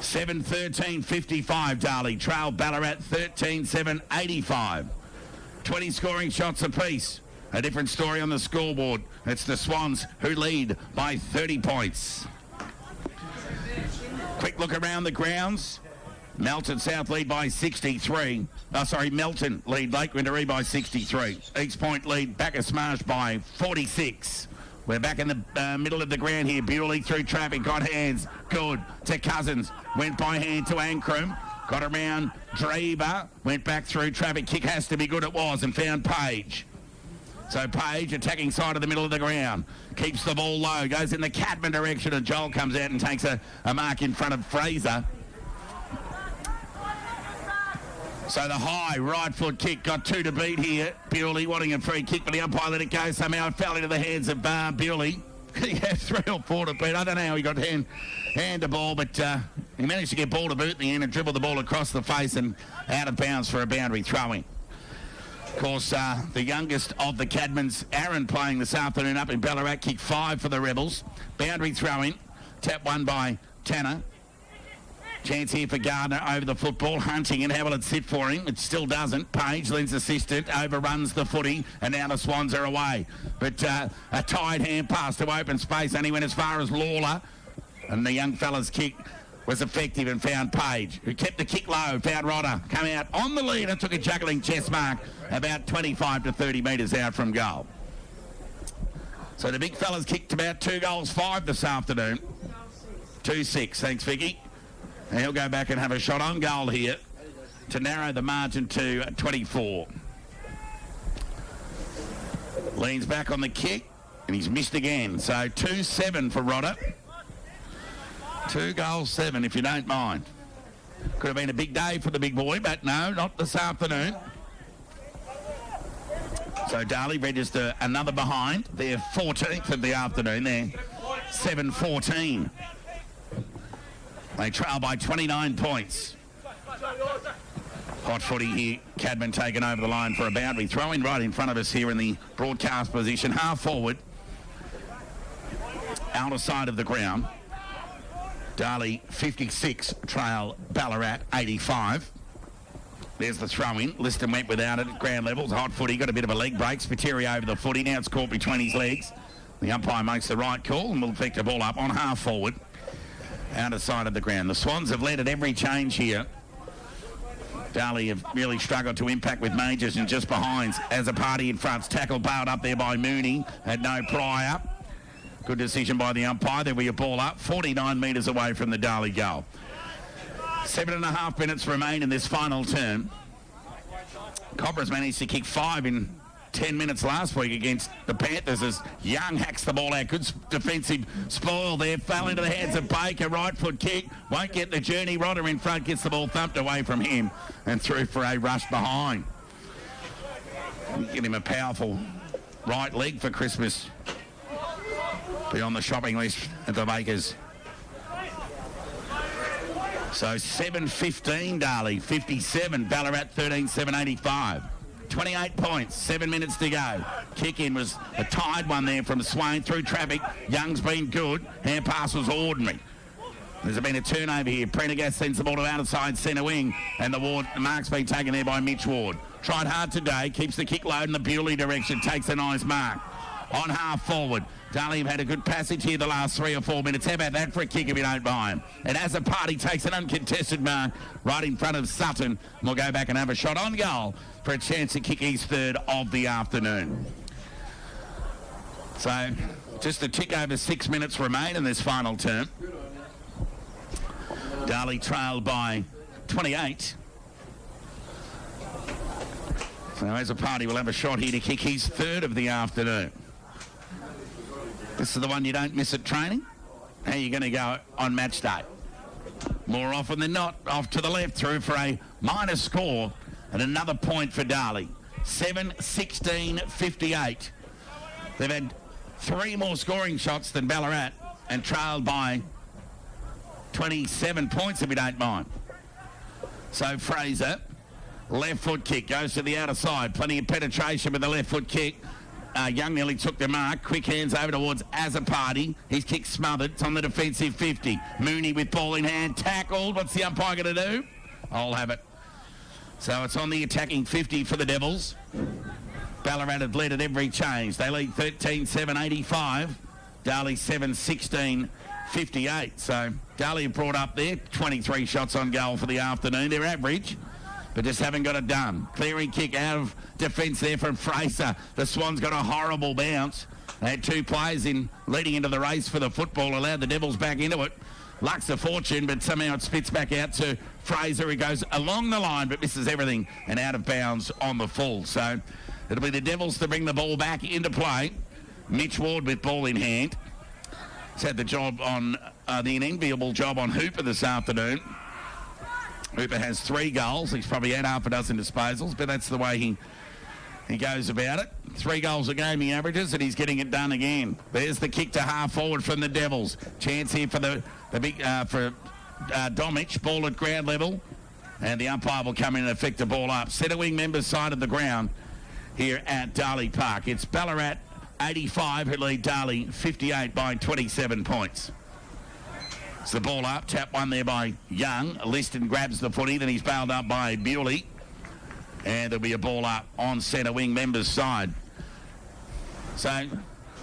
7-13-55, Darley. Trail Ballarat 13-7-85. 20 scoring shots apiece. A different story on the scoreboard. It's the Swans who lead by 30 points. Quick look around the grounds. Melton South lead by 63. Melton lead Lake Winderee by 63. East Point lead Bacchus Marsh by 46. We're back in the middle of the ground here. Bewley through traffic, got hands. Good to Cousins. Went by hand to Ankrum. Got around Dreber. Went back through traffic. Kick has to be good. It was, and found Page. So Page attacking side of the middle of the ground. Keeps the ball low. Goes in the Cadman direction, and Joel comes out and takes a mark in front of Fraser. So the high right foot kick got 2 to beat here. Bewley wanting a free kick, but the umpire let it go. Somehow it fell into the hands of Bewley. He had 3 or 4 to beat. I don't know how he got hand the ball, but he managed to get ball to boot in the end and dribble the ball across the face and out of bounds for a boundary throw-in. Of course, the youngest of the Cadmans, Aaron, playing this afternoon up in Ballarat, kicked 5 for the Rebels. Boundary throw-in. Tap 1 by Tanner. Chance here for Gardner over the football. Hunting, and how will it sit for him? It still doesn't. Page, Lynn's assistant, overruns the footy, and now the Swans are away. But a tight hand pass to open space, only went as far as Lawler. And the young fella's kick was effective and found Page, who kept the kick low, found Rodder, come out on the lead and took a juggling chest mark about 25 to 30 metres out from goal. So the big fella's kicked about 2 goals, 5 this afternoon. 2-6, thanks Vicky. And he'll go back and have a shot on goal here to narrow the margin to 24. Leans back on the kick, and he's missed again. So 2-7 for Rodder. 2 goals, 7, if you don't mind. Could have been a big day for the big boy, but no, not this afternoon. So Darley register another behind. They're 14th of the afternoon. They're 7-14. They trail by 29 points. Hot footy here. Cadman taken over the line for a boundary. Throw-in right in front of us here in the broadcast position. Half forward. Outer side of the ground. Darley 56, trail Ballarat 85. There's the throw-in. Liston went without it at ground levels. Hot footy, got a bit of a leg break. Spiteri over the footy. Now it's caught between his legs. The umpire makes the right call and will pick the ball up on half forward. Outer side of the ground. The Swans have led at every change here. Darley have really struggled to impact with majors and just behinds as a party in front. Tackle bailed up there by Mooney. Had no prior. Good decision by the umpire. There we a ball up. 49 metres away from the Darley goal. 7.5 minutes remain in this final term. Cobras managed to kick 5 in 10 minutes last week against the Panthers as Young hacks the ball out. Good defensive spoil there. Fell into the hands of Baker. Right foot kick. Won't get the journey. Rodder in front. Gets the ball thumped away from him and through for a rush behind. Get him a powerful right leg for Christmas. Be on the shopping list at the Bakers. So 7-15 Darley, 57. Ballarat 13-7-85. 28 points, 7 minutes to go. Kick in was a tied one there from Swain through traffic. Young's been good. Hand pass was ordinary. There's been a turnover here. Prendergast sends the ball to outside centre wing, and the mark's been taken there by Mitch Ward. Tried hard today, keeps the kick low in the Bewley direction, takes a nice mark. on half forward. Darley have had a good passage here the last 3 or 4 minutes. How about that for a kick if you don't mind? And as a party takes an uncontested mark right in front of Sutton, we'll go back and have a shot on goal for a chance to kick his third of the afternoon. So just a tick over 6 minutes remain in this final term. Darley trailed by 28. So as a party, we'll have a shot here to kick his third of the afternoon. This is the one you don't miss at training. How are you going to go on match day? More often than not, off to the left through for a minor score and another point for Darley. 7-16-58. They've had 3 more scoring shots than Ballarat and trailed by 27 points if you don't mind. So Fraser, left foot kick, goes to the outer side. Plenty of penetration with the left foot kick. Young nearly took the mark. Quick hands over towards Azzopardi. His kick smothered. It's on the defensive 50. Mooney with ball in hand. Tackled. What's the umpire going to do? I'll have it. So it's on the attacking 50 for the Devils. Ballarat have led at every change. They lead 13-7-85. Darley 7-16-58. So Darley have brought up there 23 shots on goal for the afternoon. They're average, but just haven't got it done. Clearing kick out of defence there from Fraser. The Swans got a horrible bounce. They had 2 players in leading into the race for the football, allowed the Devils back into it. Luck's a fortune, but somehow it spits back out to Fraser, who goes along the line but misses everything and out of bounds on the full. So it'll be the Devils to bring the ball back into play. Mitch Ward with ball in hand. He's had the job on the enviable job on Hooper this afternoon. Hooper has 3 goals. He's probably had half a dozen disposals, but that's the way he goes about it. 3 goals a game he averages, and he's getting it done again. There's the kick to half forward from the Devils. Chance here for the big Domich. Ball at ground level, and the umpire will come in and effect the ball up. Centre wing members side of the ground here at Darley Park. It's Ballarat 85 who lead Darley 58 by 27 points. It's the ball up, tap one there by Young. Liston grabs the footy, then he's bailed up by Bewley. And there'll be a ball up on centre wing members' side. So,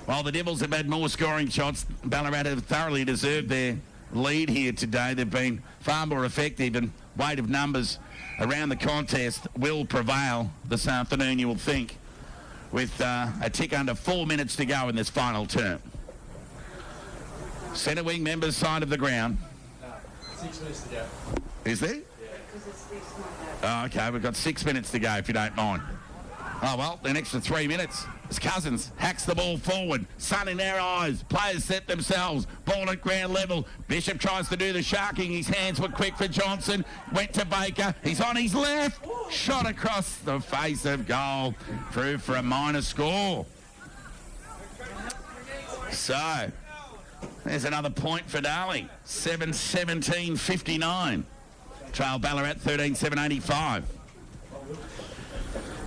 while the Devils have had more scoring shots, Ballarat have thoroughly deserved their lead here today. They've been far more effective, and weight of numbers around the contest will prevail this afternoon, you will think, with a tick under 4 minutes to go in this final term. Centre wing members side of the ground. 6 minutes to go. Is there? Oh, okay, we've got 6 minutes to go, if you don't mind. Oh, well, an extra 3 minutes. As Cousins hacks the ball forward. Sun in their eyes. Players set themselves. Ball at ground level. Bishop tries to do the sharking. His hands were quick for Johnson. Went to Baker. He's on his left. Shot across the face of goal. Through for a minor score. So, there's another point for Darley. 7-17-59. Trail Ballarat 13-7-85.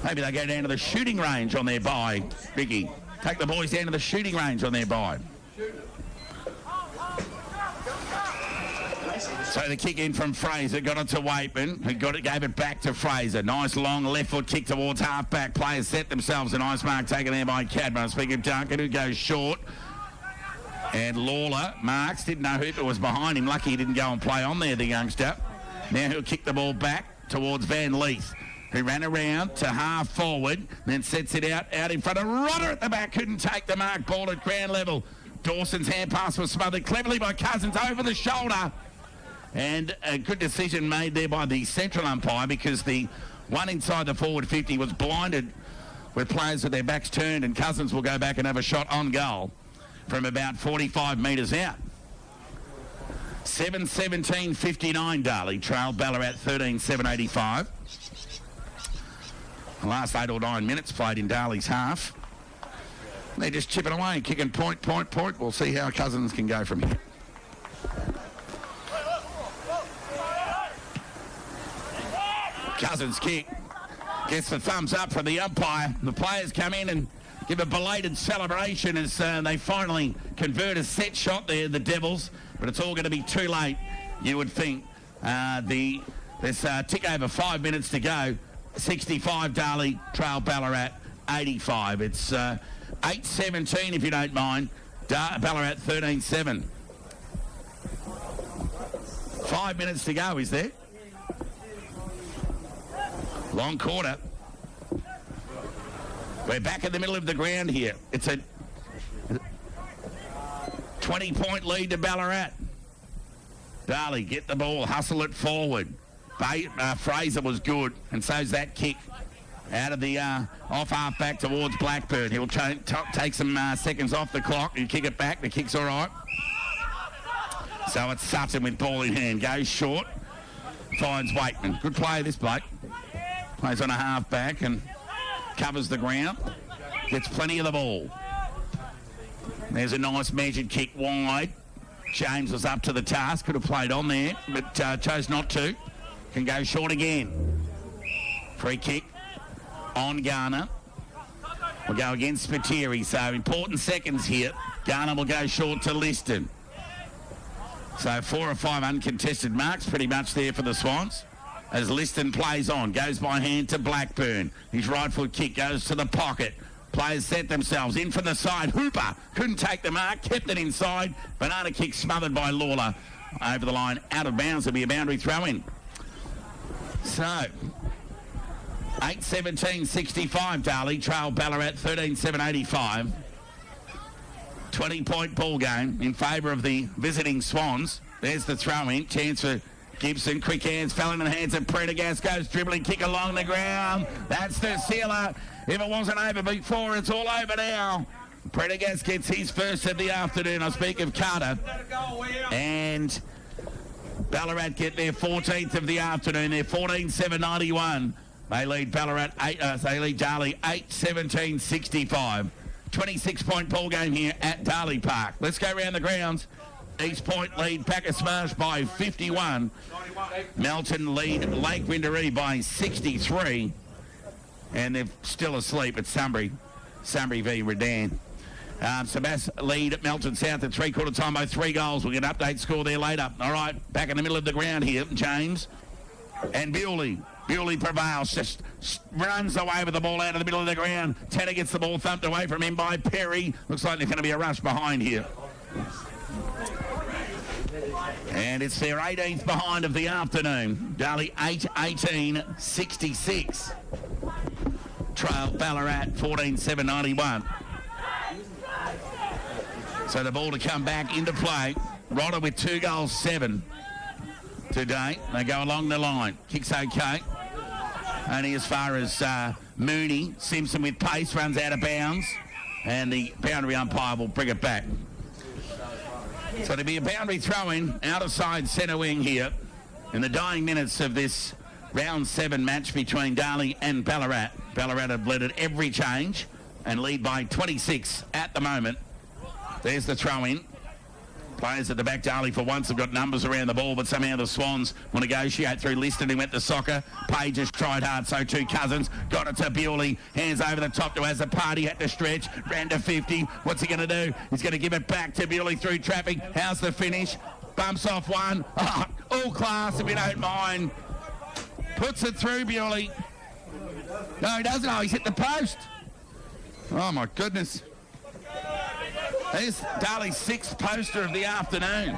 Maybe they go down to the shooting range on their bye, Ricky. Take the boys down to the shooting range on their bye. So the kick in from Fraser, got it to Waitman, who gave it back to Fraser. Nice long left foot kick towards half-back. Players set themselves. A nice mark taken there by Cadman. Speaking of Duncan, who goes short. And Lawler marks, didn't know Hooper was behind him. Lucky he didn't go and play on there, the youngster. Now he'll kick the ball back towards Van Leith, who ran around to half forward, then sets it out in front of Rodder at the back. Couldn't take the mark. Ball at ground level. Dawson's hand pass was smothered cleverly by Cousins over the shoulder. And a good decision made there by the central umpire, because the one inside the forward 50 was blinded with players with their backs turned, and Cousins will go back and have a shot on goal from about 45 metres out. 7-17-59 Darley trailed Ballarat 13-7-85. The last 8 or 9 minutes played in Darley's half. They're just chipping away, kicking point. We'll see how Cousins can go from here. Cousins' kick gets the thumbs up from the umpire. The players come in and give a belated celebration as they finally convert a set shot there, the Devils. But it's all going to be too late, you would think. There's tick over 5 minutes to go. 65 Darley, trail Ballarat 85. It's 8-17 if you don't mind. Ballarat 13-7. 5 minutes to go, is there? Long quarter. We're back in the middle of the ground here. It's a 20-point lead to Ballarat. Darley, get the ball, hustle it forward. Fraser was good, and so's that kick. Out of the off half back towards Blackburn. He'll take some seconds off the clock and kick it back. The kick's all right. So it's Sutton with ball in hand. Goes short. Finds Waitman. Good play, this bloke. Plays on a half back and covers the ground. Gets plenty of the ball. There's a nice measured kick wide. James was up to the task. Could have played on there, but chose not to. Can go short again. Free kick on Garner. We'll go against Spiteri. So important seconds here. Garner will go short to Liston. So 4 or 5 uncontested marks pretty much there for the Swans. As Liston plays on, goes by hand to Blackburn. His right foot kick goes to the pocket. Players set themselves in from the side. Hooper couldn't take the mark, kept it inside. Banana kick smothered by Lawler. Over the line, out of bounds. It'll be a boundary throw in. So 8-17-65 Darley, trail Ballarat 13-7-85. 20-point ball game in favour of the visiting Swans. There's the throw in, chance for Gibson, quick hands, fell in the hands of Prendergast, goes dribbling, kick along the ground. That's the sealer. If it wasn't over before, it's all over now. Prendergast gets his first of the afternoon. I speak of Carter. And Ballarat get their 14th of the afternoon. They're 14-7-91. They lead Ballarat they lead Darley 8-17-65. 26-point ball game here at Darley Park. Let's go around the grounds. East Point lead Packer Smash by 51. Melton lead Lake Windaree by 63. And they're still asleep at Sunbury. Sunbury v Redan. Sebas lead Melton South at three-quarter time by 3 goals. We'll get an update score there later. All right, back in the middle of the ground here, James and Bewley. Bewley prevails, just runs away with the ball out of the middle of the ground. Tanner gets the ball thumped away from him by Perry. Looks like there's going to be a rush behind here. And it's their 18th behind of the afternoon. Darley 8-18-66. Trail Ballarat 14-7-91. So the ball to come back into play. Rodder with 2 goals, 7 today. They go along the line. Kicks okay. Only as far as Mooney. Simpson with pace runs out of bounds. And the boundary umpire will bring it back. So there'll be a boundary throw-in out of side centre wing here in the dying minutes of this round 7 match between Darley and Ballarat. Ballarat have led at every change and lead by 26 at the moment. There's the throw-in. Players at the back, Darley for once have got numbers around the ball, but somehow the Swans will negotiate through Liston. He went to soccer. Page has tried hard, so too Cousins. Got it to Bewley. Hands over the top to Azapati. Had to stretch. Ran to 50. What's he going to do? He's going to give it back to Bewley through traffic. How's the finish? Bumps off one. Oh, all class, if you don't mind. Puts it through Bewley. No, he doesn't. Oh, he's hit the post. Oh, my goodness. There's Darley's 6th poster of the afternoon.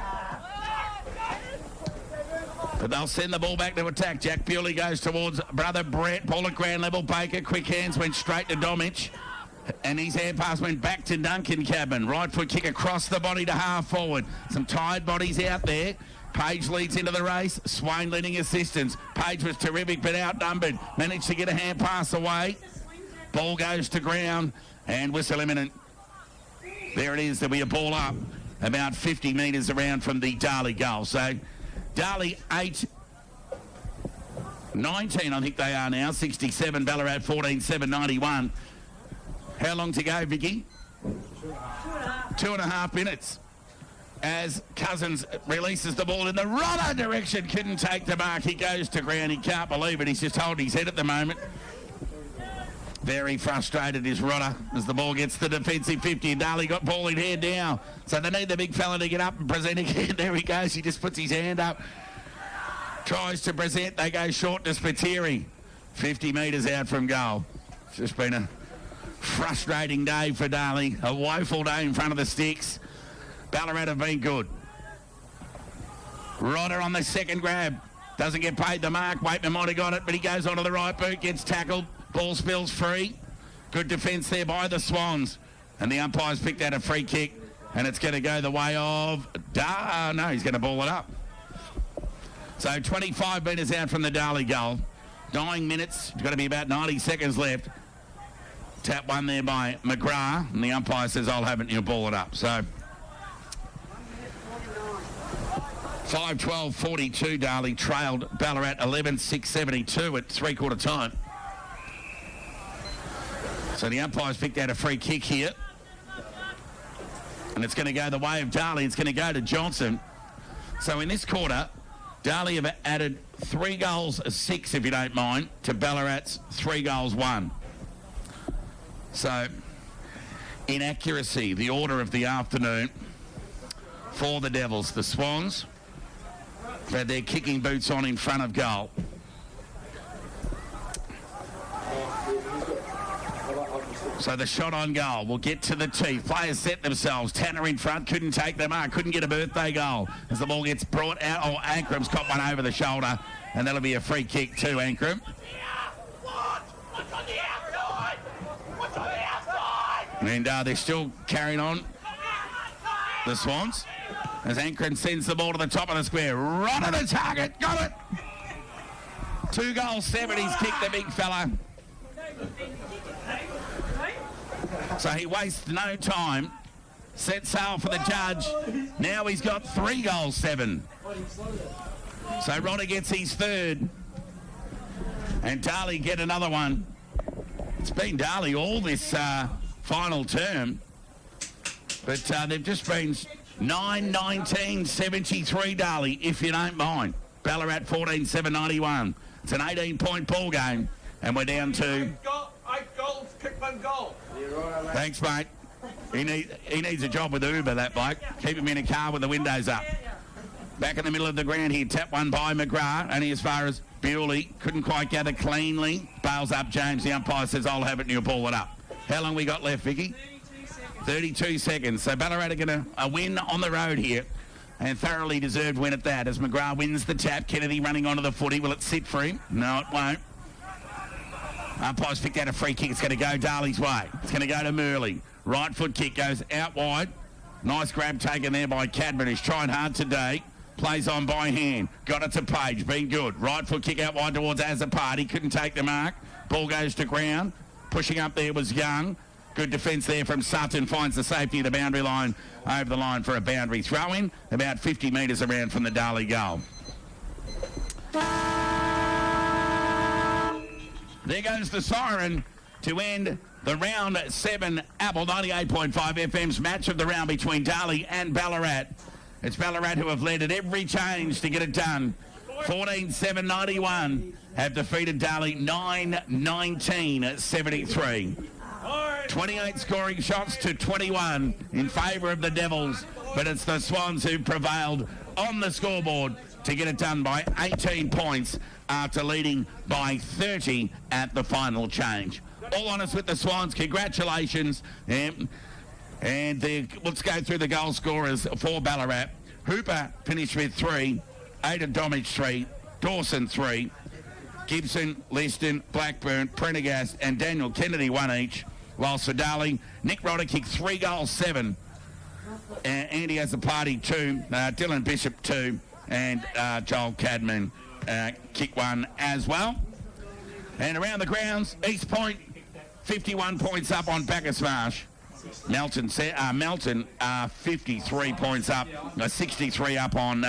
But they'll send the ball back to attack. Jack Bewley goes towards brother Brett. Ball at ground level. Baker, quick hands, went straight to Domich. And his hand pass went back to Duncan Cabin. Right foot kick across the body to half forward. Some tired bodies out there. Page leads into the race. Swain leading assistance. Page was terrific but outnumbered. Managed to get a hand pass away. Ball goes to ground. And whistle imminent. There it is. There'll be a ball up about 50 metres around from the Darley goal. So Darley 8-19, I think they are now. 67, Ballarat 14-7-91. How long to go, Vicky? 2.5 minutes. As Cousins releases the ball in the Rodder direction. Couldn't take the mark. He goes to ground. He can't believe it. He's just holding his head at the moment. Very frustrated is Rodder as the ball gets the defensive 50 and Darley got ball in hand now. So they need the big fella to get up and present again. There he goes. He just puts his hand up. Tries to present. They go short to Spiteri. 50 metres out from goal. It's just been a Frustrating day for Darley. A woeful day in front of the sticks. Ballarat have been good. Rodder on the second grab. Doesn't get paid the mark. Waitman might have got it, but he goes onto the right boot, gets tackled. Ball spills free. Good defence there by the Swans. And the umpire's picked out a free kick, and it's going to go the way of... No, he's going to ball it up. So 25 metres out from the Darley goal. 9 minutes. It's got to be about 90 seconds left. Tap one there by McGrath, and the umpire says, I'll have it, and you'll ball it up. So 5-12-42, Darley trailed Ballarat 11-6-72 at three-quarter time. So the umpire's picked out a free kick here. And it's going to go the way of Darley. It's going to go to Johnson. So in this quarter, Darley have added 3 goals, 6, if you don't mind, to Ballarat's 3 goals, 1. So, inaccuracy, the order of the afternoon for the Devils. The Swans had their kicking boots on in front of goal. So the shot on goal will get to the teeth. Players set themselves. Tanner in front, couldn't take the mark, couldn't get a birthday goal. As the ball gets brought out, Ankram's got one over the shoulder, and that'll be a free kick to Ankram. What's on the outside? What's on the outside? And they're still carrying on, the Swans, as Ankram sends the ball to the top of the square. Right on the target, got it! 2 goals, 7, he's kicked the big fella. So he wastes no time. Set sail for the judge. Now he's got 3 goals, 7. So Rodder gets his 3rd. And Darley get another one. It's been Darley all this final term. But they've just been 9-19-73 Darley, if you don't mind. Ballarat 14-7-91. It's an 18-point ball game. And we're down to... 8 goals, kick 1 goal. Thanks, mate. He needs a job with Uber, that bloke. Keep him in a car with the windows up. Back in the middle of the ground here, tap one by McGrath, only as far as Bewley. Couldn't quite gather cleanly. Bails up James. The umpire says, I'll have it, and you'll ball it up. How long we got left, Vicky? 32 seconds. So Ballarat are going to win on the road here, and thoroughly deserved win at that, as McGrath wins the tap. Kennedy running onto the footy. Will it sit for him? No, it won't. Umpire's picked out a free kick. It's going to go Darley's way. It's going to go to Murley. Right foot kick goes out wide. Nice grab taken there by Cadman, who's trying hard today. Plays on by hand. Got it to Page. Been good. Right foot kick out wide towards Azapati. Couldn't take the mark. Ball goes to ground. Pushing up there was Young. Good defence there from Sutton. Finds the safety of the boundary line. Over the line for a boundary throw-in. About 50 metres around from the Darley goal. There goes the siren to end the round 7 Apple 98.5 FM's match of the round between Darley and Ballarat. It's Ballarat who have led at every change to get it done. 14-7-91 have defeated Darley 9-19-73. 28 scoring shots to 21 in favour of the Devils, but it's the Swans who prevailed on the scoreboard to get it done by 18 points after leading by 30 at the final change. All honest with the Swans, congratulations. And let's go through the goal scorers for Ballarat. Hooper finished with 3, Aidan Domich 3, Dawson 3, Gibson, Liston, Blackburn, Prendergast and Daniel Kennedy 1 each. Whilst for Darley, Nick Rodder kicked 3 goals, 7. Andy has a party 2, Dylan Bishop 2, and Joel Cadman kick 1 as well. And around the grounds, East Point 51 points up on Bacchus Marsh. Melton 53 points up, 63 up on